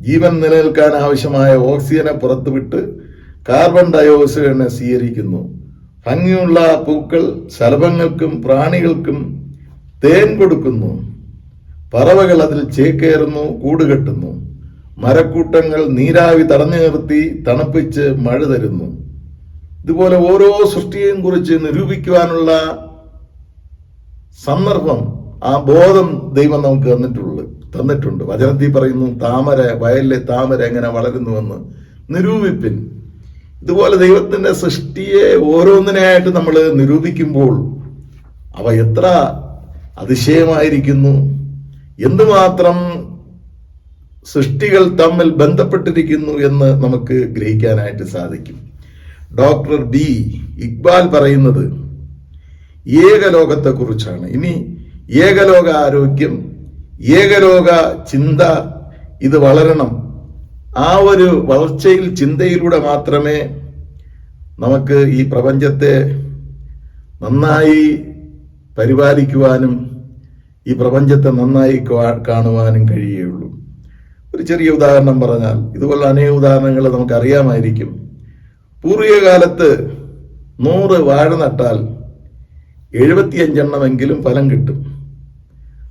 ജീവൻ നിലനിൽക്കാൻ ആവശ്യമായ ഓക്സിജനെ പുറത്തുവിട്ട് കാർബൺ ഡയോക്സൈഡിനെ സ്വീകരിക്കുന്നു. ഭംഗിയുള്ള പൂക്കൾ ശലഭങ്ങൾക്കും പ്രാണികൾക്കും തേൻ കൊടുക്കുന്നു. പറവകൾ അതിൽ ചേക്കേറുന്നു, കൂടുകെട്ടുന്നു. മരക്കൂട്ടങ്ങൾ നീരാവി തടഞ്ഞു നിർത്തി തണുപ്പിച്ച് മഴ തരുന്നു. ഇതുപോലെ ഓരോ സൃഷ്ടിയെയും കുറിച്ച് നിരൂപിക്കുവാനുള്ള സന്ദർഭം, ആ ബോധം ദൈവം നമുക്ക് തന്നിട്ടുണ്ട്. വചനത്തിൽ പറയുന്നു, താമര വയലിലെ താമര എങ്ങനെ വളരുന്നുവെന്ന് നിരൂപിപ്പിൻ. ഇതുപോലെ ദൈവത്തിന്റെ സൃഷ്ടിയെ ഓരോന്നിനെയായിട്ട് നമ്മൾ നിരൂപിക്കുമ്പോൾ അവ എത്ര അതിശയമായിരിക്കുന്നു, എന്തുമാത്രം സൃഷ്ടികൾ തമ്മിൽ ബന്ധപ്പെട്ടിരിക്കുന്നു എന്ന് നമുക്ക് ഗ്രഹിക്കാനായിട്ട് സാധിക്കും. ഡോക്ടർ ബി ഇക്ബാൽ പറയുന്നത് ഏകലോകത്തെക്കുറിച്ചാണ്. ഇനി ഏകലോക ആരോഗ്യം, ഏകലോക ചിന്ത ഇത് വളരണം. ആ ഒരു വളർച്ചയിൽ, ചിന്തയിലൂടെ മാത്രമേ നമുക്ക് ഈ പ്രപഞ്ചത്തെ നന്നായി പരിപാലിക്കുവാനും ഈ പ്രപഞ്ചത്തെ നന്നായി കാണുവാനും കഴിയുകയുള്ളൂ. ഒരു ചെറിയ ഉദാഹരണം പറഞ്ഞാൽ, ഇതുപോലെ അനേക ഉദാഹരണങ്ങൾ നമുക്കറിയാമായിരിക്കും. പൂർവികകാലത്ത് 100 വാഴ നട്ടാൽ 75 എണ്ണമെങ്കിലും ഫലം കിട്ടും.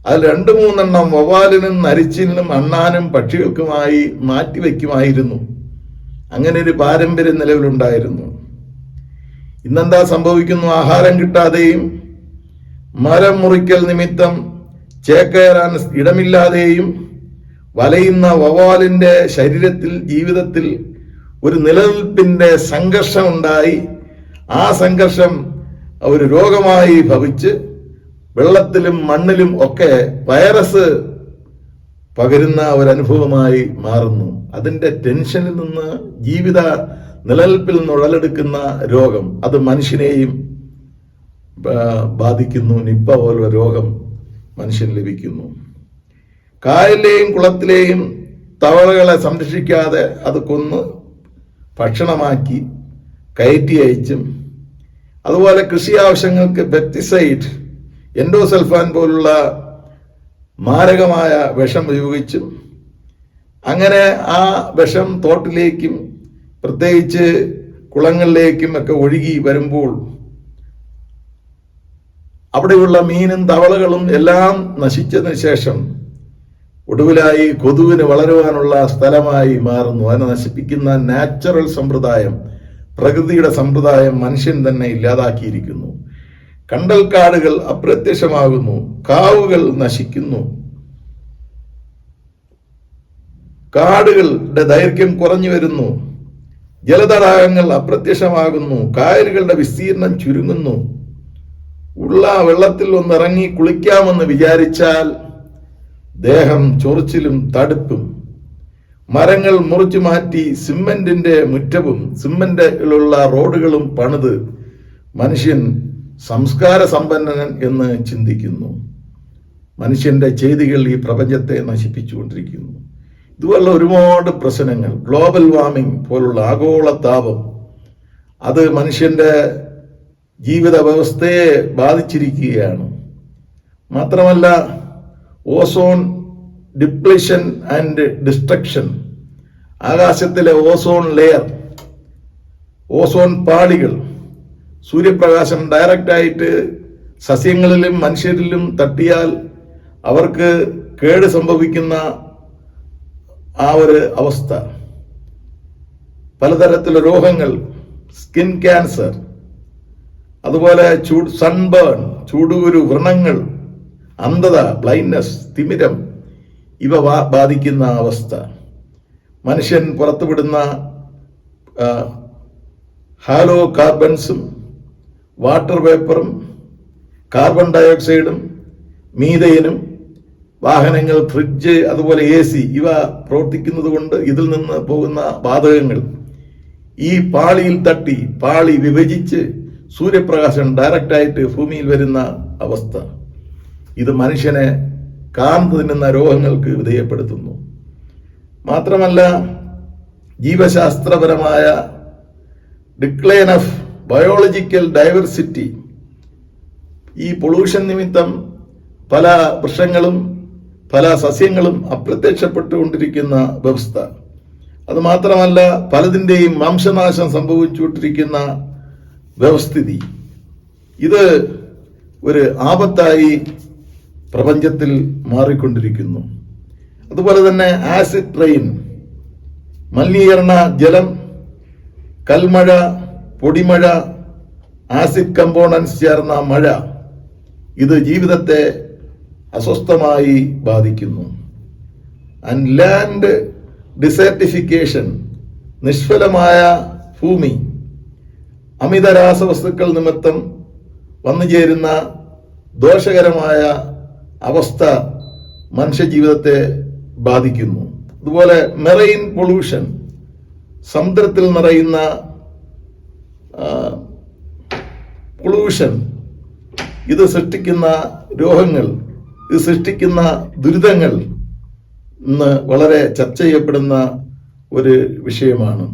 അതിൽ 2-3 എണ്ണം വവ്വാലിനും നരിച്ചിലിനും അണ്ണാനും പക്ഷികൾക്കുമായി മാറ്റിവെക്കുമായിരുന്നു. അങ്ങനെ ഒരു പാരമ്പര്യം നിലവിലുണ്ടായിരുന്നു. ഇന്നെന്താ സംഭവിക്കുന്നു? ആഹാരം കിട്ടാതെയും മരം മുറിക്കൽ നിമിത്തം ചേക്കേറാൻ ഇടമില്ലാതെയും വലയുന്ന വവ്വാലിന്റെ ശരീരത്തിൽ, ജീവിതത്തിൽ ഒരു നിലനിൽപ്പിന്റെ സംഘർഷമുണ്ടായി. ആ സംഘർഷം ഒരു രോഗമായി ഭവിച്ച് വെള്ളത്തിലും മണ്ണിലും ഒക്കെ വൈറസ് പകരുന്ന ഒരനുഭവമായി മാറുന്നു. അതിന്റെ ടെൻഷനിൽ നിന്ന്, ജീവിത നിലനിൽപ്പിൽ നിന്ന് ഉടലെടുക്കുന്ന രോഗം അത് മനുഷ്യനെയും ബാധിക്കുന്നു. നിപ്പ പോലുള്ള രോഗം മനുഷ്യന് ലഭിക്കുന്നു. കായലിലെയും കുളത്തിലെയും തവളകളെ സംരക്ഷിക്കാതെ അത് കൊന്ന് ഭക്ഷണമാക്കി കയറ്റി അയച്ചും, അതുപോലെ കൃഷി ആവശ്യങ്ങൾക്ക് പെസ്റ്റിസൈഡ്, എൻഡോസൾഫാൻ പോലുള്ള മാരകമായ വിഷം ഉപയോഗിച്ചും, അങ്ങനെ ആ വിഷം തോട്ടിലേക്കും പ്രത്യേകിച്ച് കുളങ്ങളിലേക്കും ഒക്കെ ഒഴുകി വരുമ്പോൾ അവിടെയുള്ള മീനും തവളകളും എല്ലാം നശിച്ചതിന് ശേഷം ഒടുവിലായി കൊതുകിന് വളരുവാനുള്ള സ്ഥലമായി മാറുന്നു. അതിനെ നശിപ്പിക്കുന്ന നാച്ചുറൽ സമ്പ്രദായം, പ്രകൃതിയുടെ സമ്പ്രദായം മനുഷ്യൻ തന്നെ ഇല്ലാതാക്കിയിരിക്കുന്നു. കണ്ടൽക്കാടുകൾ അപ്രത്യക്ഷമാകുന്നു, കാവുകൾ നശിക്കുന്നു, കാടുകളുടെ ദൈർഘ്യം കുറഞ്ഞു വരുന്നു, ജലതടാകങ്ങൾ അപ്രത്യക്ഷമാകുന്നു, കായലുകളുടെ വിസ്തീർണം ചുരുങ്ങുന്നു. ഉള്ള വെള്ളത്തിൽ ഒന്നിറങ്ങി കുളിക്കാമെന്ന് വിചാരിച്ചാൽ ദേഹം ചൊറിച്ചിലും തടുപ്പും. മരങ്ങൾ മുറിച്ചു മാറ്റി സിമന്റിന്റെ മുറ്റവും സിമന്റിലുള്ള റോഡുകളും പണിത് മനുഷ്യൻ സംസ്കാര സമ്പന്നൻ എന്ന് ചിന്തിക്കുന്നു. മനുഷ്യന്റെ ചെയ്തികൾ ഈ പ്രപഞ്ചത്തെ നശിപ്പിച്ചുകൊണ്ടിരിക്കുന്നു. ഇതുപോലുള്ള ഒരുപാട് പ്രശ്നങ്ങൾ, ഗ്ലോബൽ വാർമിംഗ് പോലുള്ള ആഗോള താപം, അത് മനുഷ്യന്റെ ജീവിത വ്യവസ്ഥയെ ബാധിച്ചിരിക്കുകയാണ്. മാത്രമല്ല, ഓസോൺ ഡിപ്ലീഷൻ ആൻഡ് ഡിസ്ട്രക്ഷൻ, ആകാശത്തിലെ ഓസോൺ ലെയർ, ഓസോൺ പാളികൾ, സൂര്യപ്രകാശം ഡയറക്റ്റായിട്ട് സസ്യങ്ങളിലും മനുഷ്യരിലും തട്ടിയാൽ അവർക്ക് കേട് സംഭവിക്കുന്ന ആ ഒരു അവസ്ഥ, പലതരത്തിലുള്ള രോഗങ്ങൾ, സ്കിൻ ക്യാൻസർ, അതുപോലെ സൺബേൺ, ചൂടുകുരു, വ്രണങ്ങൾ, അന്ധത, ബ്ലൈൻഡ്നെസ്, തിമിരം, ഇവ ബാധിക്കുന്ന അവസ്ഥ. മനുഷ്യൻ പുറത്തുവിടുന്ന ഹാലോ കാർബൺസും വാട്ടർ വേപ്പറും കാർബൺ ഡയോക്സൈഡും മീഥേനും, വാഹനങ്ങൾ, ഫ്രിഡ്ജ്, അതുപോലെ AC ഇവ പ്രവർത്തിക്കുന്നത് കൊണ്ട് ഇതിൽ നിന്ന് പോകുന്ന വാതകങ്ങൾ ഈ പാളിയിൽ തട്ടി പാളി വിഭജിച്ച് സൂര്യപ്രകാശം ഡയറക്റ്റായിട്ട് ഭൂമിയിൽ വരുന്ന അവസ്ഥ, ഇത് മനുഷ്യനെ കാർന്നു തിന്നുന്ന രോഗങ്ങൾക്ക് വിധേയപ്പെടുത്തുന്നു. മാത്രമല്ല, ജീവശാസ്ത്രപരമായ ഡിക്ലൈൻ ഓഫ് ബയോളജിക്കൽ ഡൈവേഴ്സിറ്റി, ഈ പൊള്യൂഷൻ നിമിത്തം പല വൃക്ഷങ്ങളും പല സസ്യങ്ങളും അപ്രത്യക്ഷപ്പെട്ടുകൊണ്ടിരിക്കുന്ന വ്യവസ്ഥ. അത് മാത്രമല്ല, പലതിൻ്റെയും വംശനാശം സംഭവിച്ചുകൊണ്ടിരിക്കുന്ന വ്യവസ്ഥിതി, ഇത് ഒരു ആപത്തായി പ്രപഞ്ചത്തിൽ മാറിക്കൊണ്ടിരിക്കുന്നു. അതുപോലെ തന്നെ ആസിഡ് റെയിൻ, മലിനീകരണ ജലം, കൽമഴ, പൊടിമഴ, ആസിഡ് കമ്പോണൻസ് ചേർന്ന മഴ, ഇത് ജീവിതത്തെ അസ്വസ്ഥമായി ബാധിക്കുന്നു. ആൻഡ് ലാൻഡ് ഡിസർട്ടിഫിക്കേഷൻ, നിഷ്ഫലമായ ഭൂമി, അമിത രാസവസ്തുക്കൾ നിമിത്തം വന്നുചേരുന്ന ദോഷകരമായ അവസ്ഥ മനുഷ്യജീവിതത്തെ ബാധിക്കുന്നു. അതുപോലെ മെറൈൻ പൊള്യൂഷൻ, സമുദ്രത്തിൽ നിറയുന്ന പൊള്യൂഷൻ, ഇത് സൃഷ്ടിക്കുന്ന രോഗങ്ങൾ, ഇത് സൃഷ്ടിക്കുന്ന ദുരിതങ്ങൾ ഇന്ന് വളരെ ചർച്ച ചെയ്യപ്പെടുന്ന ഒരു വിഷയമാണ്.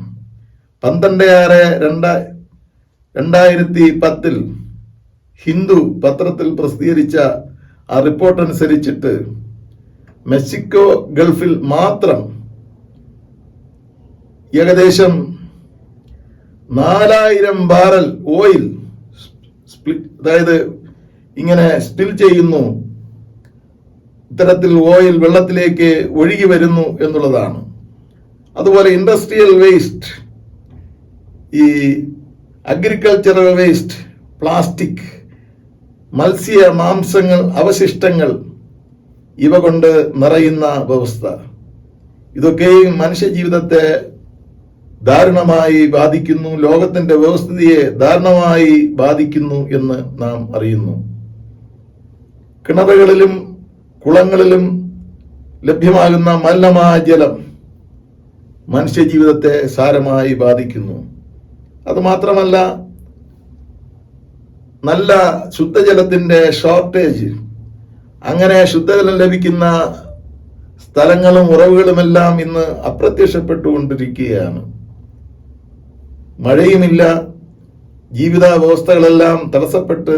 12/6/2010 ഹിന്ദു പത്രത്തിൽ പ്രസിദ്ധീകരിച്ച ആ റിപ്പോർട്ട് അനുസരിച്ചിട്ട് മെക്സിക്കോ ഗൾഫിൽ മാത്രം ഏകദേശം 4000 ബാരൽ ഓയിൽ അതായത് ഇങ്ങനെ സ്പിൽ ചെയ്യുന്നു, ഇത്തരത്തിൽ ഓയിൽ വെള്ളത്തിലേക്ക് ഒഴുകി വരുന്നു എന്നുള്ളതാണ്. അതുപോലെ ഇൻഡസ്ട്രിയൽ വേസ്റ്റ്, ഈ അഗ്രികൾച്ചറൽ വേസ്റ്റ്, പ്ലാസ്റ്റിക്, മത്സ്യ മാംസങ്ങൾ, അവശിഷ്ടങ്ങൾ, ഇവ കൊണ്ട് നിറയുന്ന വ്യവസ്ഥ, ഇതൊക്കെയും മനുഷ്യജീവിതത്തെ ദാരുണമായി ബാധിക്കുന്നു, ലോകത്തിന്റെ വ്യവസ്ഥിതിയെ ദാരുണമായി ബാധിക്കുന്നു എന്ന് നാം അറിയുന്നു. കിണറുകളിലും കുളങ്ങളിലും ലഭ്യമാകുന്ന മലിനമായ ജലം മനുഷ്യജീവിതത്തെ സാരമായി ബാധിക്കുന്നു. അതുമാത്രമല്ല, നല്ല ശുദ്ധജലത്തിന്റെ ഷോർട്ടേജ്, അങ്ങനെ ശുദ്ധജലം ലഭിക്കുന്ന സ്ഥലങ്ങളും ഉറവുകളുമെല്ലാം ഇന്ന് അപ്രത്യക്ഷപ്പെട്ടുകൊണ്ടിരിക്കുകയാണ്. മഴയുമില്ല, ജീവിത വ്യവസ്ഥകളെല്ലാം തടസ്സപ്പെട്ട്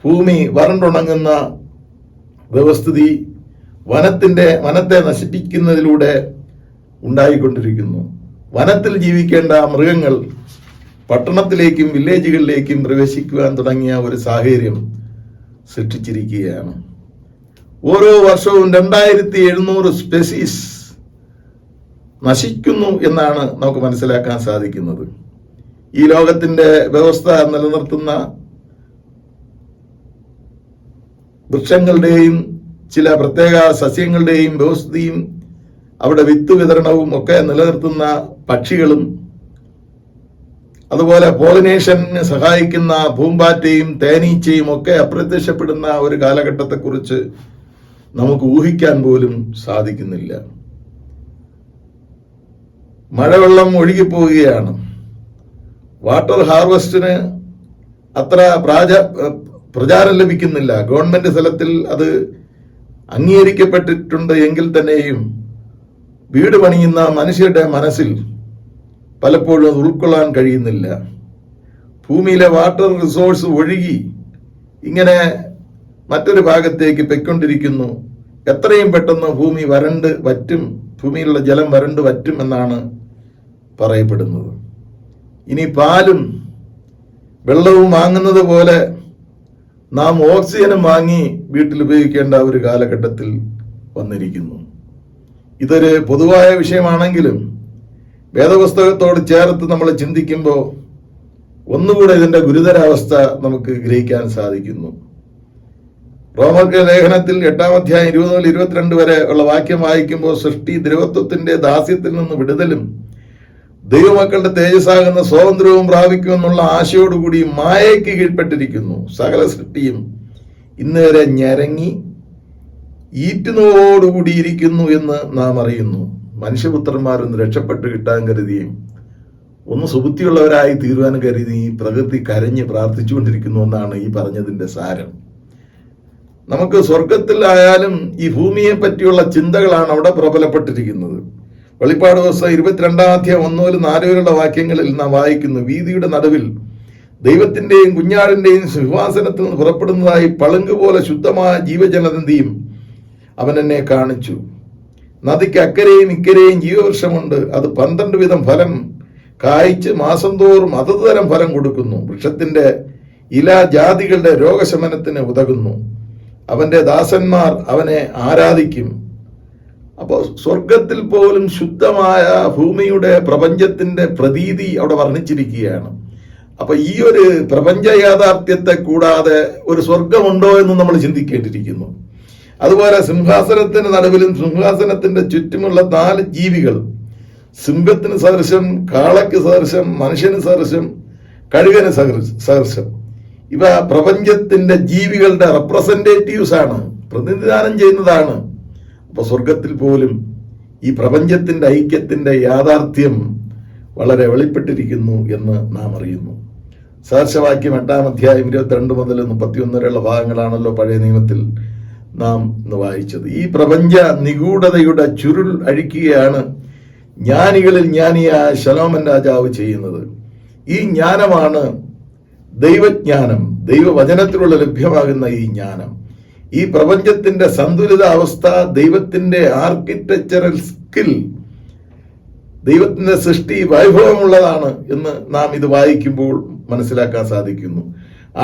ഭൂമി വരണ്ടുണങ്ങുന്ന വ്യവസ്ഥിതി വനത്തെ നശിപ്പിക്കുന്നതിലൂടെ ഉണ്ടായിക്കൊണ്ടിരിക്കുന്നു. വനത്തിൽ ജീവിക്കേണ്ട മൃഗങ്ങൾ പട്ടണത്തിലേക്കും വില്ലേജുകളിലേക്കും പ്രവേശിക്കുവാൻ തുടങ്ങിയ ഒരു സാഹചര്യം സൃഷ്ടിച്ചിരിക്കുകയാണ്. ഓരോ വർഷവും 2700 സ്പെസീസ് നശിക്കുന്നു എന്നാണ് നമുക്ക് മനസ്സിലാക്കാൻ സാധിക്കുന്നത്. ഈ ലോകത്തിന്റെ വ്യവസ്ഥ നിലനിർത്തുന്ന വൃക്ഷങ്ങളുടെയും ചില പ്രത്യേക സസ്യങ്ങളുടെയും വ്യവസ്ഥയും അവിടെ വിത്ത് വിതരണവും ഒക്കെ നിലനിർത്തുന്ന പക്ഷികളും, അതുപോലെ പോളിനേഷന് സഹായിക്കുന്ന പൂമ്പാറ്റയും തേനീച്ചയും ഒക്കെ അപ്രത്യക്ഷപ്പെടുന്ന ഒരു കാലഘട്ടത്തെക്കുറിച്ച് നമുക്ക് ഊഹിക്കാൻ പോലും സാധിക്കുന്നില്ല. മഴവെള്ളം ഒഴുകിപ്പോവുകയാണ്. വാട്ടർ ഹാർവസ്റ്റിന് അത്ര പ്രചാരം ലഭിക്കുന്നില്ല. ഗവൺമെന്റ് തലത്തിൽ അത് അംഗീകരിക്കപ്പെട്ടിട്ടുണ്ട് എങ്കിൽ തന്നെയും വീട് പണിയുന്ന മനുഷ്യരുടെ മനസ്സിൽ പലപ്പോഴും അത് ഉൾക്കൊള്ളാൻ കഴിയുന്നില്ല. ഭൂമിയിലെ വാട്ടർ റിസോഴ്സ് ഒഴുകി ഇങ്ങനെ മറ്റൊരു ഭാഗത്തേക്ക് പൊയ്ക്കൊണ്ടിരിക്കുന്നു. എത്രയും പെട്ടെന്ന് ഭൂമി വരണ്ട് വറ്റും, ഭൂമിയിലുള്ള ജലം വരണ്ട് വറ്റും എന്നാണ് പറയപ്പെടുന്നത്. ഇനി പാലും വെള്ളവും വാങ്ങുന്നത് പോലെ നാം ഓക്സിജനും വാങ്ങി വീട്ടിൽ ഉപയോഗിക്കേണ്ട ഒരു കാലഘട്ടത്തിൽ വന്നിരിക്കുന്നു. ഇതൊരു പൊതുവായ വിഷയമാണെങ്കിലും വേദപുസ്തകത്തോട് ചേർത്ത് നമ്മൾ ചിന്തിക്കുമ്പോൾ ഒന്നുകൂടെ ഇതിന്റെ ഗുരുതരാവസ്ഥ നമുക്ക് ഗ്രഹിക്കാൻ സാധിക്കുന്നു. റോമർക്ക് ലേഖനത്തിൽ 8-ാം അധ്യായം 20 മുതൽ 22 വരെ ഉള്ള വാക്യം വായിക്കുമ്പോൾ സൃഷ്ടി ദ്രവത്വത്തിന്റെ ദാസ്യത്തിൽ നിന്ന് വിടുതലും ദൈവമക്കളുടെ തേജസ്സാകുന്ന സ്വാതന്ത്ര്യവും പ്രാപിക്കുമെന്നുള്ള ആശയോടുകൂടി മായയ്ക്ക് കീഴ്പ്പെട്ടിരിക്കുന്നു. സകല സൃഷ്ടിയും ഇന്നുവരെ ഞരങ്ങി ഈറ്റുനോവോടുകൂടി ഇരിക്കുന്നു എന്ന് നാം അറിയുന്നു. മനുഷ്യപുത്രന്മാരൊന്ന് രക്ഷപ്പെട്ട് കിട്ടാൻ കരുതിയും ഒന്ന് സുബുദ്ധിയുള്ളവരായി തീരുവാൻ കരുതി പ്രകൃതി കരഞ്ഞ് പ്രാർത്ഥിച്ചുകൊണ്ടിരിക്കുന്നു എന്നാണ് ഈ പറഞ്ഞതിന്റെ സാരം. നമുക്ക് സ്വർഗത്തിലായാലും ഈ ഭൂമിയെ പറ്റിയുള്ള ചിന്തകളാണ് അവിടെ പ്രബലപ്പെട്ടിരിക്കുന്നത്. വെളിപ്പാട് ദിവസം 22-ാം അധ്യായം 1 മുതൽ 4 വരെയുള്ള വാക്യങ്ങളിൽ നാം വായിക്കുന്നു, വീതിയുടെ നടുവിൽ ദൈവത്തിന്റെയും കുഞ്ഞാടിന്റെയും സിംഹാസനത്തിൽ നിന്ന് പുറപ്പെടുന്നതായി പളുങ്ക് പോലെ ശുദ്ധമായ ജീവജലനദിയും അവൻ എന്നെ കാണിച്ചു. നദിക്ക് അക്കരെയും ഇക്കരെയും ജീവവൃക്ഷമുണ്ട്. അത് 12 വിധം ഫലം കായ്ച്ച് മാസം തോറും അതത് തരം ഫലം കൊടുക്കുന്നു. വൃക്ഷത്തിന്റെ ഇല ജാതികളുടെ രോഗശമനത്തിന് ഉതകുന്നു. അവന്റെ ദാസന്മാർ അവനെ ആരാധിക്കും. അപ്പോൾ സ്വർഗത്തിൽ പോലും ശുദ്ധമായ ഭൂമിയുടെ പ്രപഞ്ചത്തിന്റെ പ്രതീതി അവിടെ വർണ്ണിച്ചിരിക്കുകയാണ്. അപ്പൊ ഈ ഒരു പ്രപഞ്ച യാഥാർത്ഥ്യത്തെ കൂടാതെ ഒരു സ്വർഗമുണ്ടോ എന്ന് നമ്മൾ ചിന്തിക്കേണ്ടിയിരിക്കുന്നു. അതുപോലെ സിംഹാസനത്തിന് നടുവിലും സിംഹാസനത്തിന്റെ ചുറ്റുമുള്ള 4 ജീവികൾ, സിംഹത്തിന് സദൃശം, കാളയ്ക്ക് സദൃശം, മനുഷ്യന് സദൃശം, കഴുകന് സദൃശം. ഇവ പ്രപഞ്ചത്തിന്റെ ജീവികളുടെ റെപ്രസെന്റേറ്റീവ്സ് ആണ്, പ്രതിനിധാനം ചെയ്യുന്നതാണ്. അപ്പൊ സ്വർഗത്തിൽ പോലും ഈ പ്രപഞ്ചത്തിന്റെ ഐക്യത്തിന്റെ യാഥാർത്ഥ്യം വളരെ വെളിപ്പെട്ടിരിക്കുന്നു എന്ന് നാം അറിയുന്നു. സദൃശവാക്യം 8-ാം അധ്യായം 22 മുതൽ 31 വരെയുള്ള ഭാഗങ്ങളാണല്ലോ പഴയ നിയമത്തിൽ നാം ഇന്ന് വായിച്ചത്. ഈ പ്രപഞ്ച നിഗൂഢതയുടെ ചുരുൾ അഴിക്കുകയാണ് ജ്ഞാനികളിൽ ജ്ഞാനിയായ ശലോമൻ രാജാവ് ചെയ്യുന്നത്. ഈ ജ്ഞാനമാണ് ദൈവജ്ഞാനം, ദൈവവചനത്തിലൂടെ ലഭ്യമാകുന്ന ഈ ജ്ഞാനം. ഈ പ്രപഞ്ചത്തിന്റെ സന്തുലിത അവസ്ഥ, ദൈവത്തിന്റെ ആർക്കിടെക്ചറൽ സ്കിൽ, ദൈവത്തിന്റെ സൃഷ്ടി വൈഭവമുള്ളതാണ് എന്ന് നാം ഇത് വായിക്കുമ്പോൾ മനസ്സിലാക്കാൻ സാധിക്കുന്നു.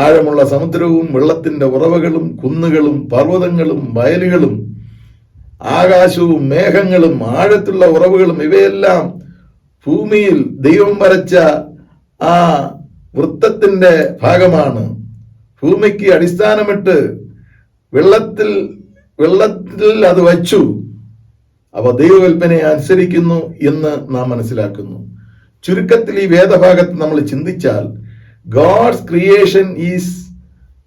ആഴമുള്ള സമുദ്രവും വെള്ളത്തിന്റെ ഉറവകളും കുന്നുകളും പർവ്വതങ്ങളും വയലുകളും ആകാശവും മേഘങ്ങളും ആഴത്തുള്ള ഉറവുകളും ഇവയെല്ലാം ഭൂമിയിൽ ദൈവം വരച്ച ആ വൃത്തത്തിന്റെ ഭാഗമാണ്. ഭൂമിക്ക് അടിസ്ഥാനമിട്ട് വെള്ളത്തിൽ അത് വച്ചു. അവ ദൈവകൽപ്പനയെ അനുസരിക്കുന്നു എന്ന് നാം മനസ്സിലാക്കുന്നു. ചുരുക്കത്തിൽ ഈ വേദഭാഗത്ത് നമ്മൾ ചിന്തിച്ചാൽ, God's creation is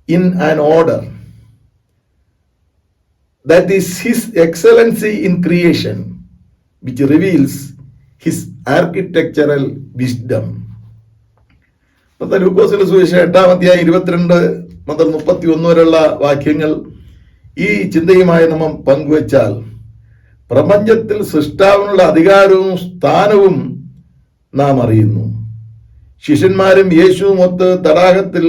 in an order. That is his excellency in creation, which reveals his architectural wisdom. ലൂക്കോസിന്റെ സുവിശേഷം 8-ാം അധ്യായം 22 മുതൽ 31 വരെയുള്ള വാക്യങ്ങൾ ഈ ചിന്തയുമായി നമ്മൾ പങ്കുവച്ചാൽ, പ്രപഞ്ചത്തിൽ സൃഷ്ടാവിനുള്ള അധികാരവും സ്ഥാനവും നാം അറിയുന്നു. ശിഷ്യന്മാരും യേശുവും ഒത്ത് തടാകത്തിൽ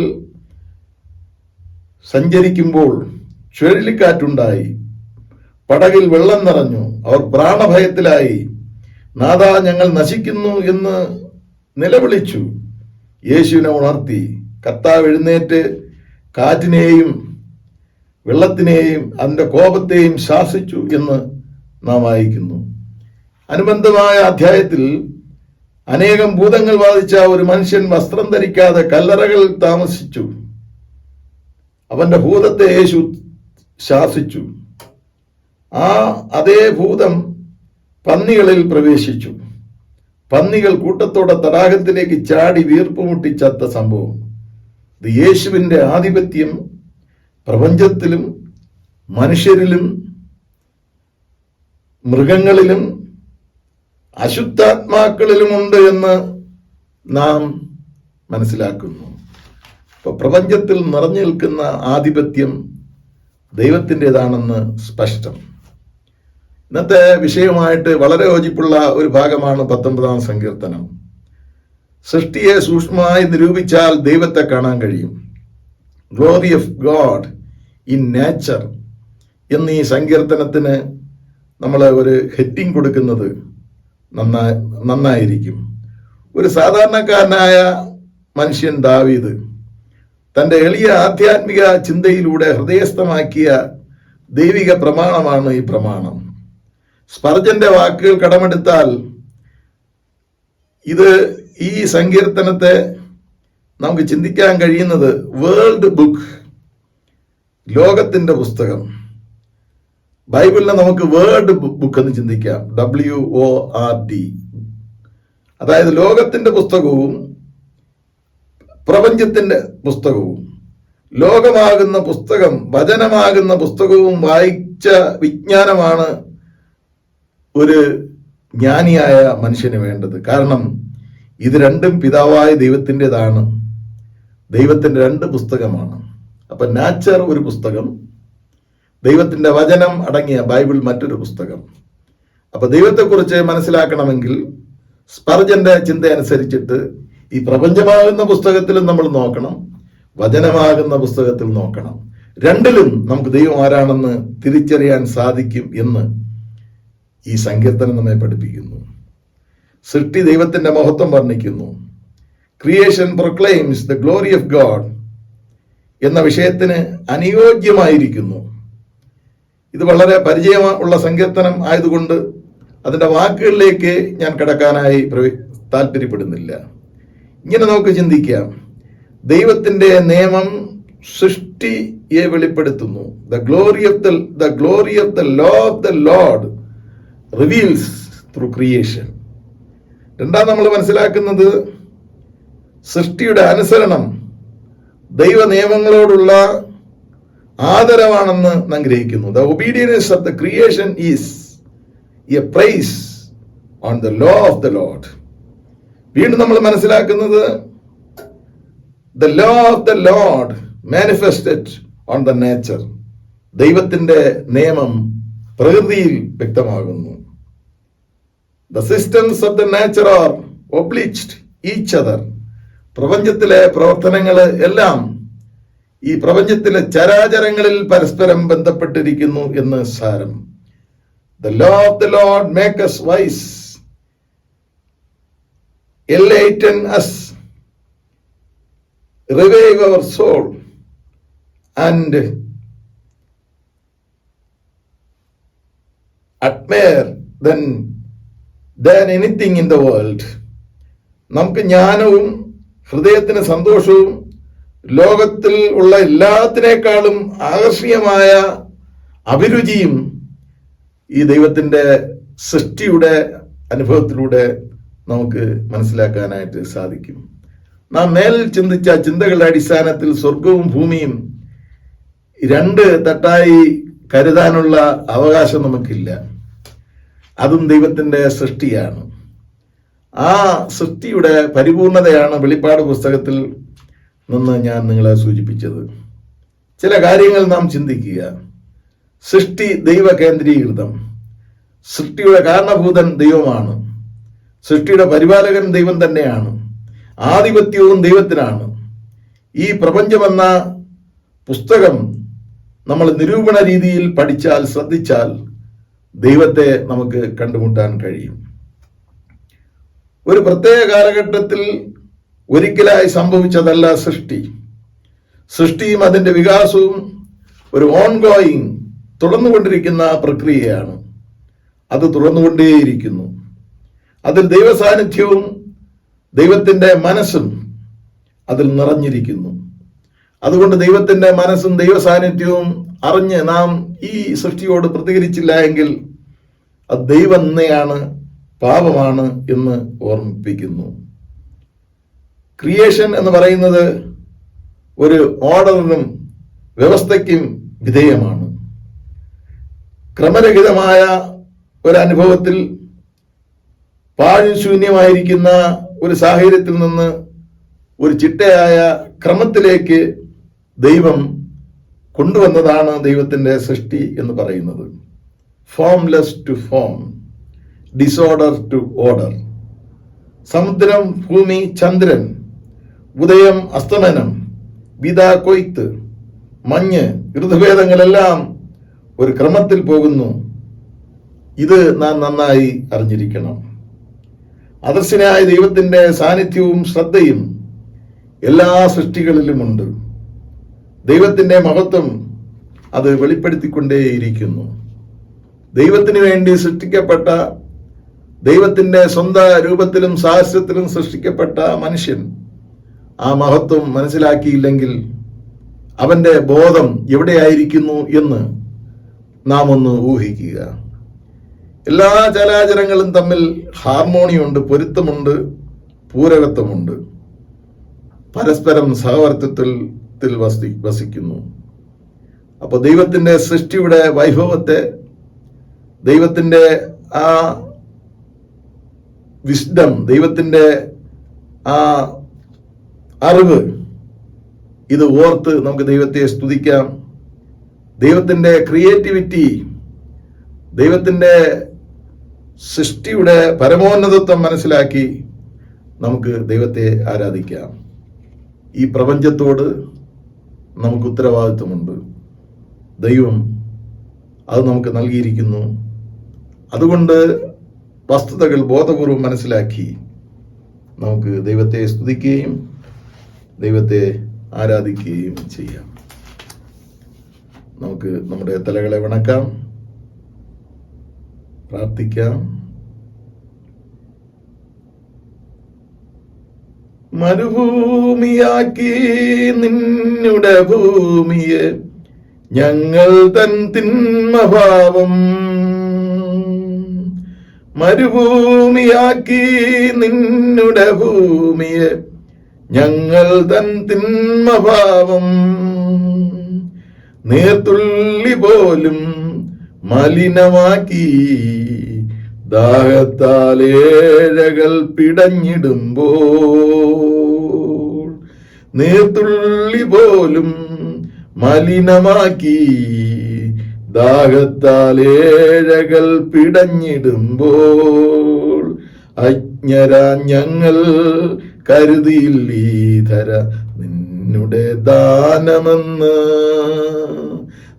സഞ്ചരിക്കുമ്പോൾ ചുഴലിക്കാറ്റുണ്ടായി, പടകിൽ വെള്ളം നിറഞ്ഞു. അവർ പ്രാണഭയത്തിലായി. നാഥാ, ഞങ്ങൾ നശിക്കുന്നു എന്ന് നിലവിളിച്ചു. യേശുവിനെ ഉണർത്തി. കർത്താവ് എഴുന്നേറ്റ് കാറ്റിനെയും വെള്ളത്തിനെയും അതിന്റെ കോപത്തെയും ശാസിച്ചു എന്ന് നാം വായിക്കുന്നു. അനുബന്ധമായ അധ്യായത്തിൽ അനേകം ഭൂതങ്ങൾ ബാധിച്ച ഒരു മനുഷ്യൻ വസ്ത്രം ധരിക്കാതെ കല്ലറകളിൽ താമസിച്ചു. അവന്റെ ഭൂതത്തെ യേശു ശാസിച്ചു. അതേ ഭൂതം പന്നികളിൽ പ്രവേശിച്ചു. പന്നികൾ കൂട്ടത്തോടെ തടാകത്തിലേക്ക് ചാടി വീർപ്പുമുട്ടി ചത്ത സംഭവം. ഇത് യേശുവിന്റെ ആധിപത്യം പ്രപഞ്ചത്തിലും മനുഷ്യരിലും മൃഗങ്ങളിലും അശുദ്ധാത്മാക്കളിലുമുണ്ട് എന്ന് നാം മനസ്സിലാക്കുന്നു. ഇപ്പൊ പ്രപഞ്ചത്തിൽ നിറഞ്ഞു നിൽക്കുന്ന ആധിപത്യം ദൈവത്തിൻ്റെതാണെന്ന് സ്പഷ്ടം. ഇന്നത്തെ വിഷയവുമായിട്ട് വളരെ യോജിപ്പുള്ള ഒരു ഭാഗമാണ് 19-ാം സങ്കീർത്തനം. സൃഷ്ടിയെ സൂക്ഷ്മമായി നിരൂപിച്ചാൽ ദൈവത്തെ കാണാൻ കഴിയും. Glory of God in nature എന്ന് ഈ സങ്കീർത്തനത്തിന് നമ്മൾ ഒരു ഹെഡിങ് കൊടുക്കുന്നത് നന്നായിരിക്കും. ഒരു സാധാരണക്കാരനായ മനുഷ്യൻ ദാവീദ് തൻ്റെ എളിയ ആധ്യാത്മിക ചിന്തയിലൂടെ ഹൃദയസ്ഥമാക്കിയ ദൈവിക പ്രമാണമാണ് ഈ പ്രമാണം. സ്പർജന്റെ വാക്കുകൾ കടമെടുത്താൽ ഈ സങ്കീർത്തനത്തെ നമുക്ക് ചിന്തിക്കാൻ കഴിയുന്നത് വേൾഡ് ബുക്ക്, ലോകത്തിന്റെ പുസ്തകം. ബൈബിളിനെ നമുക്ക് വേർഡ് ബുക്ക് എന്ന് ചിന്തിക്കാം, WORD. അതായത് ലോകത്തിന്റെ പുസ്തകവും പ്രപഞ്ചത്തിന്റെ പുസ്തകവും. ലോകമാകുന്ന പുസ്തകം, വചനമാകുന്ന പുസ്തകവും വായിച്ച വിജ്ഞാനമാണ് ഒരു ജ്ഞാനിയായ മനുഷ്യന് വേണ്ടത്. കാരണം ഇത് രണ്ടും പിതാവായ ദൈവത്തിൻ്റെതാണ്. ദൈവത്തിന്റെ 2 പുസ്തകമാണ്. അപ്പൊ നാച്ചർ ഒരു പുസ്തകം, ദൈവത്തിന്റെ വചനം അടങ്ങിയ ബൈബിൾ മറ്റൊരു പുസ്തകം. അപ്പൊ ദൈവത്തെക്കുറിച്ച് മനസ്സിലാക്കണമെങ്കിൽ സ്പർജന്റെ ചിന്ത അനുസരിച്ചിട്ട് ഈ പ്രപഞ്ചമാകുന്ന പുസ്തകത്തിലും നമ്മൾ നോക്കണം, വചനമാകുന്ന പുസ്തകത്തിൽ നോക്കണം. രണ്ടിലും നമുക്ക് ദൈവം ആരാണെന്ന് തിരിച്ചറിയാൻ സാധിക്കും എന്ന് ഈ സങ്കീർത്തനം നമ്മെ പഠിപ്പിക്കുന്നു. സൃഷ്ടി ദൈവത്തിന്റെ മഹത്വം വർണ്ണിക്കുന്നു. Creation proclaims the glory of God എന്ന വിഷയത്തിന് അനുയോജ്യമായിരിക്കുന്നു. ഇത് വളരെ പരിചയമുള്ള സങ്കീർത്തനം ആയതുകൊണ്ട് അതിന്റെ വാക്കുകളിലേക്ക് ഞാൻ കടക്കാനായി താല്പര്യപ്പെടുന്നില്ല. ഇങ്ങനെ നമുക്ക് ചിന്തിക്കാം. ദൈവത്തിന്റെ നിയമം സൃഷ്ടി വെളിപ്പെടുത്തുന്നു. The glory of the law of the Lord reveals through creation. രണ്ടാം നമ്മൾ മനസ്സിലാക്കുന്നത് സൃഷ്ടിയുടെ അനുസരണം ദൈവ നിയമങ്ങളോടുള്ള ആദരവാണെന്ന് നാം ഗ്രഹിക്കുന്നു. The obedience of the creation is a praise on the law of the Lord. വീണ്ടും നമ്മൾ മനസ്സിലാക്കുന്നത് the law of the Lord manifested on the nature. ദൈവത്തിന്റെ നിയമം പ്രകൃതിയിൽ വ്യക്തമാകുന്നു. The systems of the nature are obliged each other. പ്രപഞ്ചത്തിലെ പ്രവർത്തനങ്ങൾ എല്ലാം ഈ പ്രപഞ്ചത്തിലെ ചരാചരങ്ങളിൽ പരസ്പരം ബന്ധപ്പെട്ടിരിക്കുന്നു എന്ന് സാരം. The law of the Lord make us wise, enlighten us, revive our soul, and admire than anything in the world. നമുക്ക് ജ്ഞാനവും ഹൃദയത്തിന് സന്തോഷവും ലോകത്തിൽ ഉള്ള എല്ലാത്തിനേക്കാളും ആകർഷണീയമായ അഭിരുചിയും ഈ ദൈവത്തിന്റെ സൃഷ്ടിയുടെ അനുഭവത്തിലൂടെ നമുക്ക് മനസ്സിലാക്കാനായിട്ട് സാധിക്കും. നാം മേൽ ചിന്തിച്ച ചിന്തകളുടെ അടിസ്ഥാനത്തിൽ സ്വർഗവും ഭൂമിയും രണ്ട് തട്ടായി കരുതാനുള്ള അവകാശം നമുക്കില്ല. അതും ദൈവത്തിന്റെ സൃഷ്ടിയാണ്. ആ സൃഷ്ടിയുടെ പരിപൂർണതയാണ് വെളിപ്പാട് പുസ്തകത്തിൽ നിന്ന് ഞാൻ നിങ്ങളെ സൂചിപ്പിച്ചത്. ചില കാര്യങ്ങൾ നാം ചിന്തിക്കുക. സൃഷ്ടി ദൈവ കേന്ദ്രീകൃതം. സൃഷ്ടിയുടെ കാരണഭൂതൻ ദൈവമാണ്. സൃഷ്ടിയുടെ പരിപാലകൻ ദൈവം തന്നെയാണ്. ആധിപത്യവും ദൈവത്തിനാണ്. ഈ പ്രപഞ്ചമെന്ന പുസ്തകം നമ്മൾ നിരൂപണ രീതിയിൽ പഠിച്ചാൽ, ശ്രദ്ധിച്ചാൽ ദൈവത്തെ നമുക്ക് കണ്ടുമുട്ടാൻ കഴിയും. ഒരു പ്രത്യേക കാലഘട്ടത്തിൽ ഒരിക്കലായി സംഭവിച്ചതല്ല സൃഷ്ടി. സൃഷ്ടിയും അതിന്റെ വികാസവും ഒരു ഓൺഗോയിങ്, തുടർന്നുകൊണ്ടിരിക്കുന്ന പ്രക്രിയയാണ്. അത് തുടർന്നുകൊണ്ടേയിരിക്കുന്നു. അതിൽ ദൈവസാന്നിധ്യവും ദൈവത്തിന്റെ മനസ്സും അതിൽ നിറഞ്ഞിരിക്കുന്നു. അതുകൊണ്ട് ദൈവത്തിന്റെ മനസ്സും ദൈവസാന്നിധ്യവും അറിഞ്ഞ് നാം ഈ സൃഷ്ടിയോട് പ്രതികരിച്ചില്ല എങ്കിൽ അത് ദൈവം തന്നെയാണ്, പാപമാണ് എന്ന് ഓർമ്മിപ്പിക്കുന്നു. ക്രിയേഷൻ എന്ന് പറയുന്നത് ഒരു ഓർഡറിനും വ്യവസ്ഥയ്ക്കും വിധേയമാണ്. ക്രമരഹിതമായ ഒരു അനുഭവത്തിൽ, പാഴ്ശൂന്യമായിരിക്കുന്ന ഒരു സാഹചര്യത്തിൽ നിന്ന് ഒരു ചിട്ടയായ ക്രമത്തിലേക്ക് ദൈവം കൊണ്ടുവന്നതാണ് ദൈവത്തിന്റെ സൃഷ്ടി എന്ന് പറയുന്നത്. Formless to form, disorder to order. സമുദ്രം, ഭൂമി, ചന്ദ്രൻ, ഉദയം, അസ്തമനം, വിത, കൊയ്ത്ത്, മഞ്ഞ്, ഋതുഭേദങ്ങളെല്ലാം ഒരു ക്രമത്തിൽ പോകുന്നു. ഇത് നാം നന്നായി അറിഞ്ഞിരിക്കണം. അദർശനായ ദൈവത്തിന്റെ സാന്നിധ്യവും ശ്രദ്ധയും എല്ലാ സൃഷ്ടികളിലുമുണ്ട്. ദൈവത്തിന്റെ മഹത്വം അത് വെളിപ്പെടുത്തിക്കൊണ്ടേയിരിക്കുന്നു. ദൈവത്തിന് വേണ്ടി സൃഷ്ടിക്കപ്പെട്ട, ദൈവത്തിന്റെ സ്വന്തം രൂപത്തിലും സാഹസ്യത്തിലും സൃഷ്ടിക്കപ്പെട്ട മനുഷ്യൻ ആ മഹത്വം മനസ്സിലാക്കിയില്ലെങ്കിൽ അവന്റെ ബോധം എവിടെയായിരിക്കുന്നു എന്ന് നാം ഒന്ന് ഊഹിക്കുക. എല്ലാ ചരാചരങ്ങളും തമ്മിൽ ഹാർമോണിയുണ്ട്, പൊരുത്തമുണ്ട്, പൂരകത്വമുണ്ട്, പരസ്പരം സഹവർത്തിത്വത്തിൽ വസിക്കുന്നു. അപ്പോൾ ദൈവത്തിന്റെ സൃഷ്ടിയുടെ വൈഭവത്തെ, ദൈവത്തിന്റെ ആ വിസ്ഡം, ദൈവത്തിന്റെ ആ അറിവ്, ഇത് ഓർത്ത് നമുക്ക് ദൈവത്തെ സ്തുതിക്കാം. ദൈവത്തിന്റെ ക്രിയേറ്റിവിറ്റി, ദൈവത്തിന്റെ സൃഷ്ടിയുടെ പരമോന്നതത്വം മനസ്സിലാക്കി നമുക്ക് ദൈവത്തെ ആരാധിക്കാം. ഈ പ്രപഞ്ചത്തോട് നമുക്ക് ഉത്തരവാദിത്വമുണ്ട്. ദൈവം അത് നമുക്ക് നൽകിയിരിക്കുന്നു. അതുകൊണ്ട് വസ്തുതകൾ ബോധപൂർവം മനസ്സിലാക്കി നമുക്ക് ദൈവത്തെ സ്തുതിക്കുകയും ദൈവത്തെ ആരാധിക്കുകയും ചെയ്യാം. നമുക്ക് നമ്മുടെ തലകളെ വണക്കാം, പ്രാർത്ഥിക്കാം. മരുഭൂമിയാക്കി നിന്നുടെ ഭൂമിയെ ഞങ്ങൾ തൻ തിന്മഭാവം മരുഭൂമിയാക്കി നിന്നുടെ ഭൂമിയെ. ഞങ്ങൾ തൻ തിന്മഭാവം നീർത്തുള്ളി പോലും മലിനമാക്കി. ദാഹത്താലേഴകൾ പിടഞ്ഞിടുമ്പോൾ നീർത്തുള്ളി പോലും മലിനമാക്കി. ദാഹത്താലേഴകൾ പിടഞ്ഞിടുമ്പോൾ അജ്ഞരാ ഞങ്ങൾ കരുതിയില്ലീധര നിന്നുടെ ദാനമെന്ന്,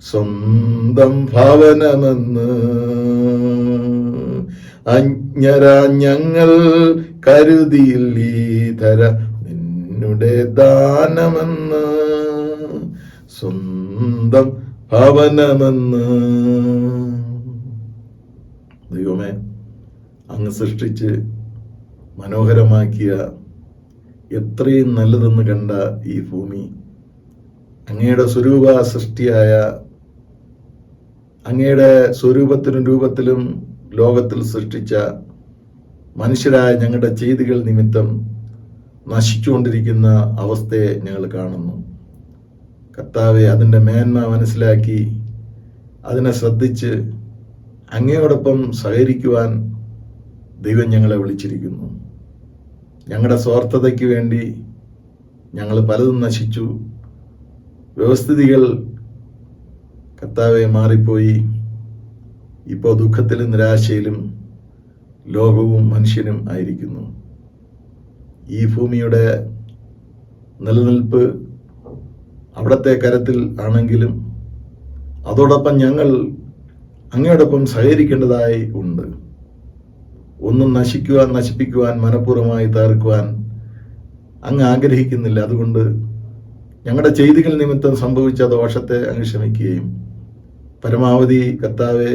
സ്വന്തം ഭവനമെന്ന്. അജ്ഞരാ ഞങ്ങൾ കരുതിയില്ലീധര നിന്നുടെ ദാനമെന്ന്, സ്വന്തം ഭവനമെന്ന്. ദൈവമേ, അങ്ങ് സൃഷ്ടിച്ച് മനോഹരമാക്കിയ എത്രയും നല്ലതെന്ന് കണ്ട ഈ ഭൂമി, അങ്ങയുടെ സ്വരൂപ സൃഷ്ടിയായ അങ്ങയുടെ സ്വരൂപത്തിനും രൂപത്തിലും ലോകത്തിൽ സൃഷ്ടിച്ച മനുഷ്യരായ ഞങ്ങളുടെ ചെയ്തികൾ നിമിത്തം നശിച്ചുകൊണ്ടിരിക്കുന്ന അവസ്ഥയെ ഞങ്ങൾ കാണുന്നു. കർത്താവെ, അതിൻ്റെ മേന്മ മനസ്സിലാക്കി അതിനെ ശ്രദ്ധിച്ച് അങ്ങയോടൊപ്പം സഹകരിക്കുവാൻ ദൈവം ഞങ്ങളെ വിളിച്ചിരിക്കുന്നു. ഞങ്ങളുടെ സ്വാർത്ഥതയ്ക്ക് വേണ്ടി ഞങ്ങൾ പലതും നശിച്ചു. വ്യവസ്ഥിതികൾ കർത്താവെ മാറിപ്പോയി. ഇപ്പോൾ ദുഃഖത്തിലും നിരാശയിലും ലോകവും മനുഷ്യനും ആയിരിക്കുന്നു. ഈ ഭൂമിയുടെ നിലനിൽപ്പ് അവിടത്തെ കരത്തിൽ ആണെങ്കിലും അതോടൊപ്പം ഞങ്ങൾ അങ്ങയോടൊപ്പം സഹകരിക്കേണ്ടതായി ഉണ്ട്. ഒന്നും നശിപ്പിക്കുവാൻ മനഃപൂർവ്വമായി തകർക്കുവാൻ അങ്ങ് ആഗ്രഹിക്കുന്നില്ല. അതുകൊണ്ട് ഞങ്ങളുടെ ചെയ്തികൾ നിമിത്തം സംഭവിച്ച ദോഷത്തെ അങ്ങ് ക്ഷമിക്കുകയും പരമാവധി കർത്താവെ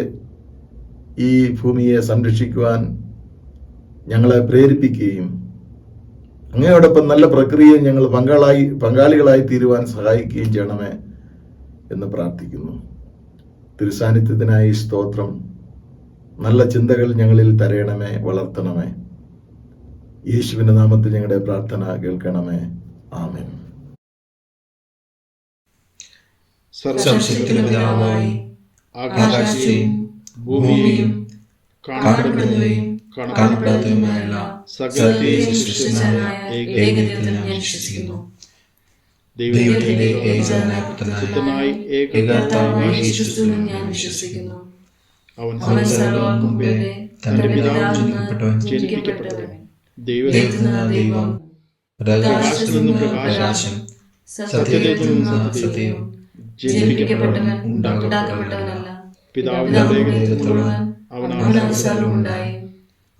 ഈ ഭൂമിയെ സംരക്ഷിക്കുവാൻ ഞങ്ങളെ പ്രേരിപ്പിക്കുകയും അങ്ങയോടൊപ്പം നല്ല പ്രക്രിയയിൽ ഞങ്ങൾ പങ്കാളികളായി തീരുവാൻ സഹായിക്കുകയും ചെയ്യണമേ എന്ന് പ്രാർത്ഥിക്കുന്നു. തിരുസാന്നിധ്യത്തിനായി സ്തോത്രം. നല്ല ചിന്തകൾ ഞങ്ങളിൽ തരയണമേ, വളർത്തണമേ. യേശുവിന്റെ നാമത്തിൽ ഞങ്ങളുടെ പ്രാർത്ഥന കേൾക്കണമേ. ആമേൻ. സർവശക്തനായ ആകാശത്തെയും ഭൂമിയെയും കാണപ്പെടുന്നവയും കാണപ്പെടാത്തതുമായ സകലത്തെയും സൃഷ്ടിച്ചതായ ഏകദൈവത്തിൽ ഞാൻ വിശ്വസിക്കുന്നു. ദൈവത്തിന്റെ ഏകജാതനായ പുത്രനായ ഏകകർത്താവായ യേശുക്രിസ്തുവിൽ ഞാൻ വിശ്വസിക്കുന്നു. അവൻ സർവ്വലോകങ്ങൾക്കും മുമ്പേ തന്റെ പിതാവിൽ ജനിക്കപ്പെട്ടവൻ, ദൈവത്തിനായ ദൈവം, പ്രകാശത്തിൽ നിന്ന് പ്രകാശം, സത്യത്തിൽ നിന്ന് സത്യം, ജനിപ്പിക്കപ്പെട്ടവൻ, ഉണ്ടാക്കപ്പെട്ടവനല്ല. പിതാവിന്റെ ഏകത്വമുള്ളവൻ, അവനാണ് സർവ്വമുണ്ടായി.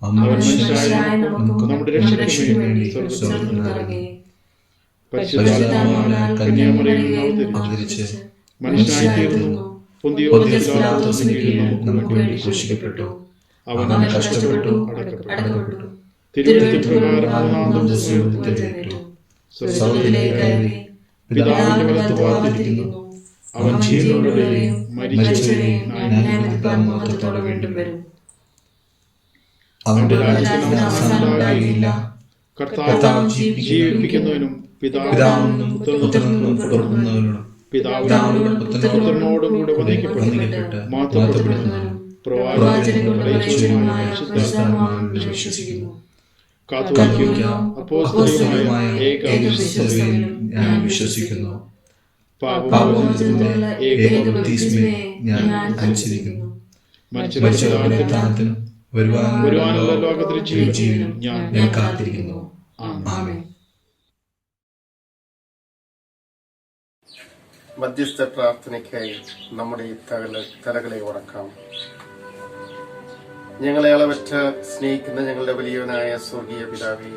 അവൻ മനുഷ്യരായ നമുക്ക് നമ്മുടെ രക്ഷയ്ക്ക് വേണ്ടി സ്വർഗ്ഗത്തിൽ നിന്നിറങ്ങി പരിശുദ്ധാത്മാവിനാൽ കന്യാമറിയയിൽ അവതരിച്ച് മനുഷ്യനായി തീർന്നു. പൊന്തിയോസ് പിലാത്തോസിന്റെ കീഴിൽ നമുക്ക് വേണ്ടി ക്രൂശിക്കപ്പെട്ടു. അവൻ കഷ്ടപ്പെട്ടു, അടക്കപ്പെട്ടു. തിരുവെഴുത്തിൻ പ്രകാരം മൂന്നാം ദിവസം ഉയർത്തെഴുന്നേറ്റു. സ്വർഗ്ഗത്തിലേക്ക് കയറി പിതാവിന്റെ വലത്തുഭാഗത്തിരിക്കുന്നു. അവൻ ജീവനുള്ളവരെയും മരിച്ചവരെയും ന്യായവിധിപ്പാൻ മഹത്വത്തോടെ വീണ്ടും വരും. അവന്റെ രാജ്യത്തിന് അവസാനം ഉണ്ടാകുകയില്ല. കർത്താവ് ജീവിപ്പിക്കുന്നവനും പിതാവിനും പുത്രനും പുറപ്പെടുന്നവനും പിതാവിനോടും പുത്രനോടും കൂടെ വന്ദിക്കപ്പെട്ട് മഹത്വപ്പെടുന്നവനും പ്രവാചകന്മാരുടെ രക്ഷകനുമായ പരിശുദ്ധാത്മാവിൽ വിശ്വസിക്കുന്നു. കാത്തോലിക്ക അപ്പോസ്തലികമായ ഏകവിശ്വാസത്തിൽ ഞാൻ വിശ്വസിക്കുന്നു. പാപമോചനത്തിനുള്ള ഏകബപ്തിസ്മയെ ഞാൻ അനുസരിക്കുന്നു. മരിച്ചവരുടെ ഉത്ഥാനത്തിനും വരുവാനുള്ള ലോകത്തിലെ ജീവനും ഞാൻ കാത്തിരിക്കുന്നു. ആമേൻ. മധ്യസ്ഥ പ്രാർത്ഥനയ്ക്കായി നമ്മുടെ ഈ തലകളെ ഉറക്കാം. ഞങ്ങളെ അളവറ്റ സ്നേഹിക്കുന്ന ഞങ്ങളുടെ വലിയവനായ സ്വർഗീയ പിതാവേ,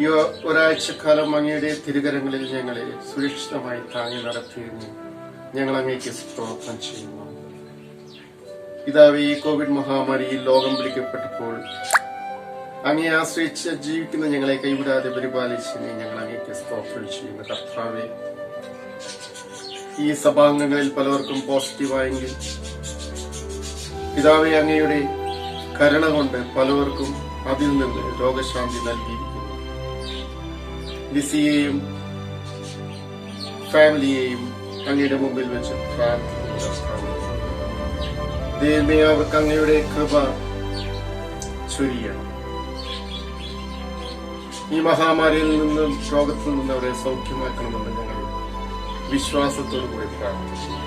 ഈ ഒരാഴ്ചക്കാലം അങ്ങയുടെ തിരുകരങ്ങളിൽ ഞങ്ങളെ സുരക്ഷിതമായി താങ്ങി നടത്തിയിരുന്നു ഞങ്ങൾ അങ്ങേക്ക് സ്തോത്രം ചെയ്യുന്നു. പിതാവേ, ഈ കോവിഡ് മഹാമാരിയിൽ ലോകം പിടിക്കപ്പെട്ടപ്പോൾ അങ്ങയെ ആശ്രയിച്ച് ജീവിക്കുന്ന ഞങ്ങളെ കൈവിടാതെ പരിപാലിച്ചതിനെ ഞങ്ങൾ അങ്ങേക്ക് സ്തോത്രം ചെയ്യുന്നു. കർത്താവേ, ഈ സഭാംഗങ്ങളിൽ പലർക്കും പോസിറ്റീവായെങ്കിൽ പിതാവേ അങ്ങയുടെ കരുണ കൊണ്ട് പലവർക്കും അതിൽ നിന്ന് രോഗശാന്തി നൽകിയിരിക്കുന്നു. ലിസിയെയും ഫാമിലിയെയും അങ്ങയുടെ മുമ്പിൽ വെച്ച് പ്രാർത്ഥിക്കുന്നു. ദൈവമേ, അവർക്ക് അങ്ങയുടെ കൃപ ചൊരിയണം. ഈ മഹാമാരിയിൽ നിന്നും രോഗത്തിൽ നിന്ന് അവരെ സൗഖ്യമാക്കണമെന്ന് ഞങ്ങൾ വിശ്വാസത്തോടു കൂടി പ്രാർത്ഥിക്കുന്നു.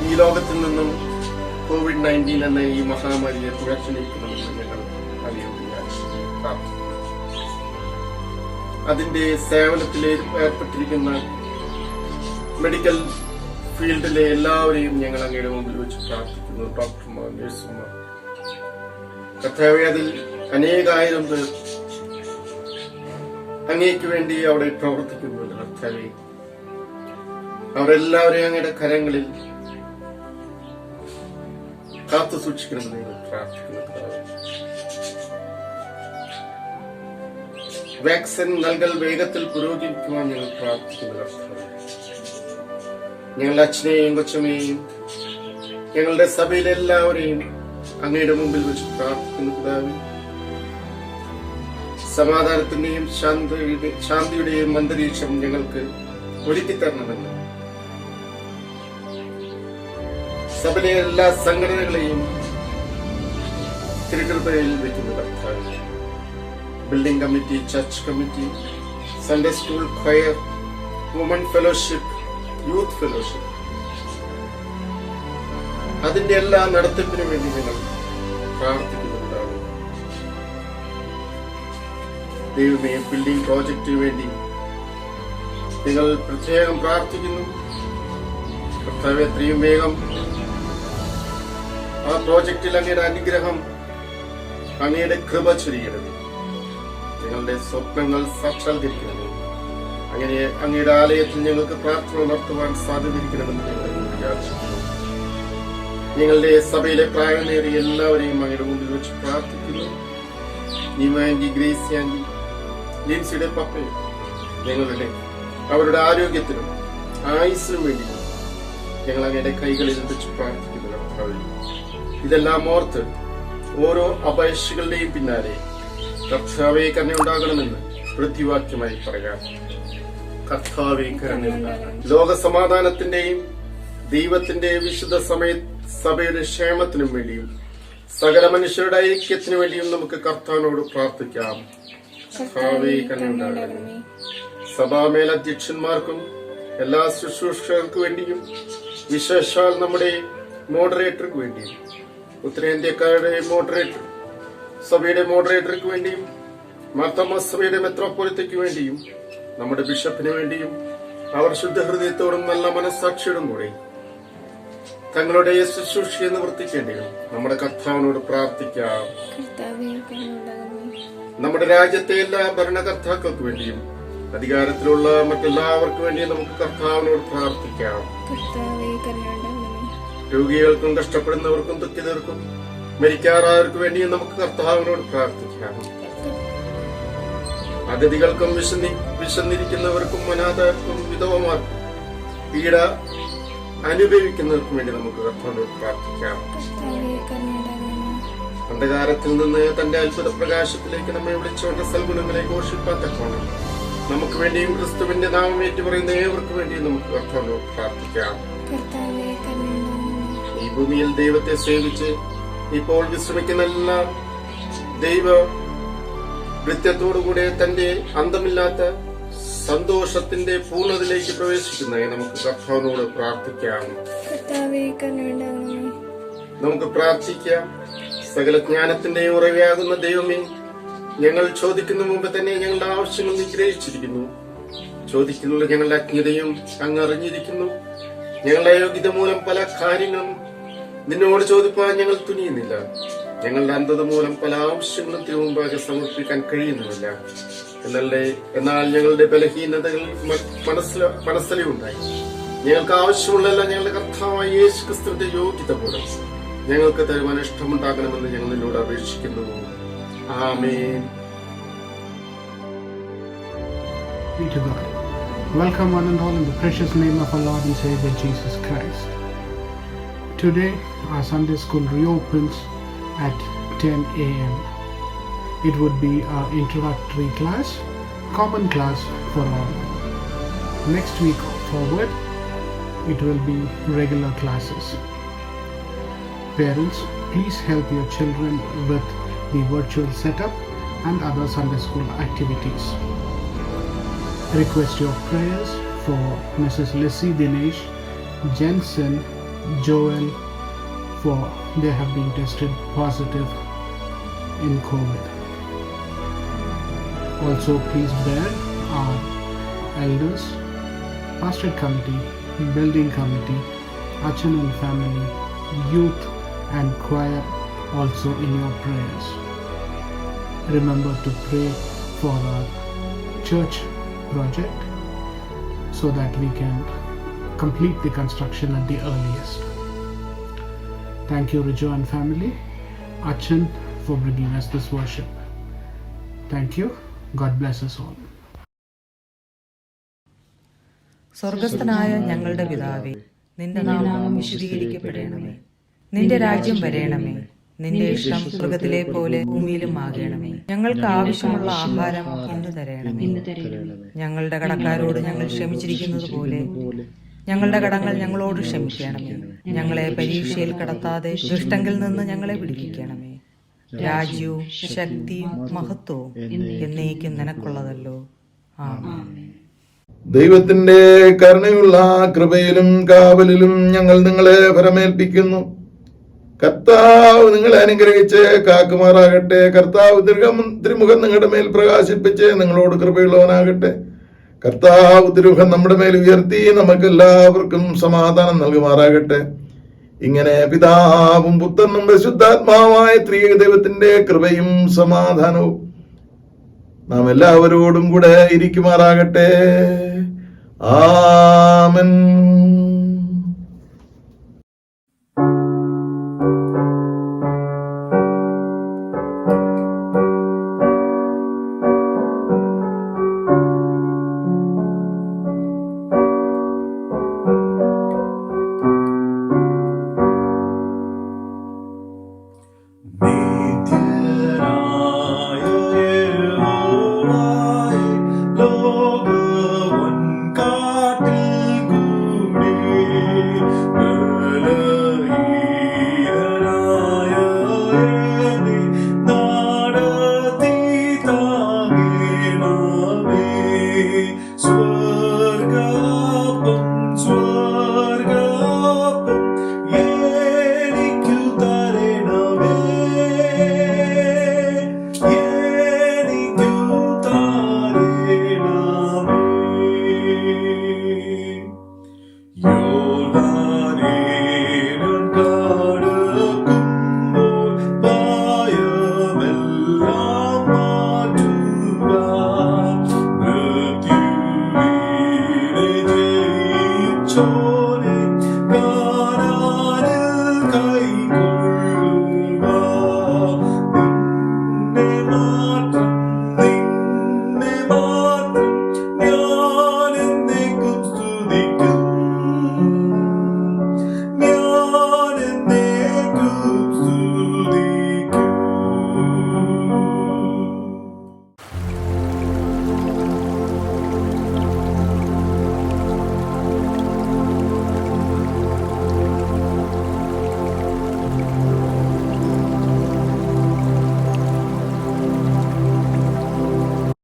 ഈ ലോകത്തിൽ നിന്നും COVID-19 എന്ന ഈ മഹാമാരിയെ തുടച്ചു നീക്കണമെന്ന് ഞങ്ങൾ പ്രാർത്ഥിക്കുന്നു. അതിന്റെ സേവനത്തിൽ ഏർപ്പെട്ടിരിക്കുന്ന മെഡിക്കൽ ഫീൽഡിലെ എല്ലാവരെയും ഞങ്ങൾ അങ്ങയുടെ മുമ്പിൽ വെച്ച് പ്രാർത്ഥിക്കുന്നു. ഡോക്ടർമാർ, നഴ്സുമാർ, കർത്താവേ, അതിൽ അനേകായിരം പേർ അങ്ങേക്ക് വേണ്ടി അവിടെ പ്രവർത്തിക്കുന്നുണ്ട്. കർത്താവേ, അവരെല്ലാവരെയും അങ്ങയുടെ കരങ്ങളിൽ കാത്തു സൂക്ഷിക്കണമെന്ന് ഞങ്ങൾ പ്രാർത്ഥിക്കുന്നു. വാക്സിൻ നൽകൽ വേഗത്തിൽ പുരോഗമിക്കുവാൻ ഞങ്ങൾ പ്രാർത്ഥിക്കുന്നു. ഞങ്ങളുടെ അച്ഛനെയും കൊച്ചമ്മയെയും ഞങ്ങളുടെ സഭയിലെ എല്ലാവരെയും അങ്ങയുടെ മുമ്പിൽ വെച്ച് പ്രാർത്ഥിക്കുന്നു. പിതാവേ, സമാധാനത്തിന്റെയും ശാന്തിയുടെയും അന്തരീക്ഷം ഞങ്ങൾക്ക് ഒരുക്കിത്തരണമെന്ന് സഭയിലെ എല്ലാ സംഘടനകളെയും തിരുകൃപയിൽ വയ്ക്കുന്നു. കർത്താവേ, building committee, church committee, Sunday school, choir, woman fellowship, youth fellowship, അതിന്റെ എല്ലാ നടത്തിപ്പിനു വേണ്ടി ഞങ്ങൾ പ്രാർത്ഥിക്കുന്നുണ്ടാണ്. ദൈവമേ, ബിൽഡിംഗ് പ്രോജക്റ്റിന് വേണ്ടി നിങ്ങൾ പ്രത്യേകം പ്രാർത്ഥിക്കുന്നു. കർത്താവേ, എത്രയും വേഗം ആ പ്രോജക്റ്റിൽ അങ്ങയുടെ അനുഗ്രഹം, അങ്ങയുടെ കൃപ ചൊരിയണമേ. ഞങ്ങളുടെ സ്വപ്നങ്ങൾ സാക്ഷാത്കരിക്കണമേ. അങ്ങനെ അങ്ങയുടെ ആലയത്തിൽ ഞങ്ങൾക്ക് പ്രാർത്ഥന നടത്തുവാൻ സാധ്യതയിരിക്കണമെന്ന് ഞങ്ങൾ വിചാരിച്ചിരിക്കുന്നു. ഞങ്ങളുടെ സഭയിലെ പ്രായമേറിയ എല്ലാവരെയും അങ്ങയുടെ മുമ്പിൽ വെച്ച് പ്രാർത്ഥിക്കുന്നു. നീമാൻഡി, ഗ്രേസി ആൻഡി, ലിൻസിയുടെ പപ്പയും ഞങ്ങളുടെ അവരുടെ ആരോഗ്യത്തിനും ആയുസ്സിനും വേണ്ടി ഞങ്ങൾ അങ്ങയുടെ കൈകളിൽ വെച്ച് പ്രാർത്ഥിക്കുന്നു. ഇതെല്ലാം ഓർത്ത് ഓരോ അപേക്ഷകളുടെയും പിന്നാലെ കർത്താവേ കരുണയുണ്ടാകണമെന്ന് പ്രതിവാക്യമായി പറയാം. കർത്താവേ കരുണയുണ്ടാകണം. ലോക സമാധാനത്തിന്റെയും ദൈവത്തിന്റെ വിശുദ്ധ സഭയുടെ ക്ഷേമത്തിനും വേണ്ടിയും സകല മനുഷ്യരുടെ ഐക്യത്തിനു വേണ്ടിയും നമുക്ക് കർത്താവിനോട് പ്രാർത്ഥിക്കാം. കർത്താവേ കരുണയുണ്ടാകണമേ. സഭാമേലധ്യക്ഷന്മാർക്കും എല്ലാ ശുശ്രൂഷകർക്കു വേണ്ടിയും വിശേഷാൽ നമ്മുടെ മോഡറേറ്റർക്ക് വേണ്ടിയും ഉത്തരേന്ത്യക്കാരുടെ മോഡറേറ്റർ, സഭയുടെ മോഡറേറ്റർക്ക് വേണ്ടിയും മാർത്തോമാ സഭയുടെ മെത്രോപ്പൊലിത്തയ്ക്ക് വേണ്ടിയും നമ്മുടെ ബിഷപ്പിന് വേണ്ടിയും അവർ ശുദ്ധഹൃദയത്തോടും നല്ല മനസ്സാക്ഷിയോടും കൂടി തങ്ങളുടെ ശുശ്രൂഷയെ നിവർത്തിക്കേണ്ടിയും നമ്മുടെ കർത്താവിനോട് പ്രാർത്ഥിക്കാം. നമ്മുടെ രാജ്യത്തെ എല്ലാ ഭരണകർത്താക്കൾക്ക് വേണ്ടിയും അധികാരത്തിലുള്ള മറ്റെല്ലാവർക്കും വേണ്ടിയും നമുക്ക് കർത്താവിനോട് പ്രാർത്ഥിക്കാം. രോഗികൾക്കും കഷ്ടപ്പെടുന്നവർക്കും ദുഃഖിതർക്കും മരിക്കാറായവർക്ക് വേണ്ടിയും നമുക്ക് കർത്താവിനോട് പ്രാർത്ഥിക്കാം. അഗതികൾക്കും വിശന്നിരിക്കുന്നവർക്കും അനാഥർക്കും വിധവമാർക്കും പീഡ അനുഭവിക്കുന്നവർക്കും വേണ്ടി നമുക്ക് കർത്താവിനോട് പ്രാർത്ഥിക്കാം. അന്ധകാരത്തിൽ നിന്ന് തന്റെ അത്ഭുത പ്രകാശത്തിലേക്ക് നമ്മെ വിളിച്ചുകൊണ്ട് സൽഗുണങ്ങളെ ഘോഷിപ്പാൻ തക്കോണം നമുക്ക് വേണ്ടിയും ക്രിസ്തുവിന്റെ നാമം ഏറ്റുപറയുന്ന ഏവർക്കും വേണ്ടിയും നമുക്ക് കർത്താവിനോട് പ്രാർത്ഥിക്കാം. ഈ ഭൂമിയിൽ ദൈവത്തെ സേവിച്ച് ഇപ്പോൾ വിശ്രമിക്കുന്ന എല്ലാ ദൈവ വൃത്യത്തോടുകൂടെ തന്റെ അന്തമില്ലാത്ത സന്തോഷത്തിന്റെ പൂർണ്ണതയിലേക്ക് പ്രവേശിക്കുന്നതായി നമുക്ക് കർത്താവിനോട് പ്രാർത്ഥിക്കാം. നമുക്ക് പ്രാർത്ഥിക്കാം. സകല ജ്ഞാനത്തിന്റെയും ഉറവയാകുന്ന ദൈവമേ, ഞങ്ങൾ ചോദിക്കുന്ന മുമ്പ് തന്നെ ഞങ്ങളുടെ ആവശ്യങ്ങൾ നിഗ്രഹിച്ചിരിക്കുന്നു. ചോദിക്കുന്നുള്ള ഞങ്ങളുടെ അജ്ഞതയും അങ്ങ് അറിഞ്ഞിരിക്കുന്നു. ഞങ്ങളുടെ അയോഗ്യത മൂലം പല കാര്യങ്ങളും നിന്നോട് ചോദിപ്പാൻ ഞങ്ങൾ തുനിയുന്നില്ല. ഞങ്ങളുടെ അന്ധത മൂലം പല ആവശ്യങ്ങളും തിരുമുമ്പാകെ സമർപ്പിക്കാൻ കഴിയുന്നുമില്ല. എന്നാൽ ഞങ്ങളുടെ ബലഹീനതകൾ മനസ്സിലുണ്ടായി. ഞങ്ങൾക്ക് ആവശ്യമുള്ളതെല്ലാം ഞങ്ങളുടെ കർത്താവായ യേശു ക്രിസ്തുവിന്റെ യോഗ്യത പോലെ ഞങ്ങൾക്ക് തരുവാൻ ഇഷ്ടമുണ്ടാകണമെന്ന് ഞങ്ങൾ നിന്നോട് അപേക്ഷിക്കുന്നു. ആമേൻ. Welcome one and all in the precious name of our Lord and Savior Jesus Christ. Today our Sunday school reopens at 10 a.m. It would be our introductory class, common class for all. Next week forward, it will be regular classes. Parents, please help your children with the virtual setup and other Sunday school activities. Request your prayers for Mrs. Lissy Dinesh, Jensen, Joel, for they have been tested positive in COVID. Also, please bear our elders, pastorate committee, building committee, Achan and family, youth and choir also in your prayers. Remember to pray for our church project so that we can complete the construction at the earliest. Thank you, Rijo and family, Achan, for bringing us this worship. Thank you. God bless us all. സ്വർഗസ്ഥനായ ഞങ്ങളുടെ പിതാവേ, നിന്റെ നാമം വിശുദ്ധീകരിക്കപ്പെടണമേ. നിന്റെ രാജ്യം വരേണമേ. നിന്റെ ഇഷ്ടം സ്വർഗത്തിലെ പോലെ ഭൂമിയിലും ആകണമേ. ഞങ്ങൾക്ക് ആവശ്യമുള്ള ആഹാരം ഇന്ന് തരണമേ. ഞങ്ങളുടെ കടക്കാരോട് ഞങ്ങൾ ക്ഷമിച്ചിരിക്കുന്നത് പോലെ ഞങ്ങളുടെ കടങ്ങൾ ഞങ്ങളോട് ക്ഷമിക്കണമേ. ഞങ്ങളെ പരീക്ഷയിൽ കടത്താതെ ദുഷ്ടങ്കിൽ നിന്ന് ഞങ്ങളെ വിടുവിക്കണമേ. രാജ്യവും ശക്തിയും മഹത്വവും എന്നേക്കും നിനക്കുള്ളതല്ലോ. ആമേൻ. ദൈവത്തിന്റെ കരുണയുള്ള കൃപയിലും കാവലിലും ഞങ്ങൾ നിങ്ങളെ ഫലമേൽപ്പിക്കുന്നു. കർത്താവ് നിങ്ങളെ അനുഗ്രഹിച്ച് കാക്കുമാറാകട്ടെ. കർത്താവ് തിരുമുഖം നിങ്ങളുടെ മേൽ പ്രകാശിപ്പിച്ച് നിങ്ങളോട് കൃപയുള്ളവനാകട്ടെ. കർത്താവ് തിരുമുഖം നമ്മുടെ മേൽ ഉയർത്തി നമുക്കെല്ലാവർക്കും സമാധാനം നൽകുമാറാകട്ടെ. ഇങ്ങനെ പിതാവും പുത്രനും പരിശുദ്ധാത്മാവായ ത്രിയേക ദൈവത്തിന്റെ കൃപയും സമാധാനവും നാം എല്ലാവരോടും കൂടെ ഇരിക്കുമാറാകട്ടെ. ആമേൻ.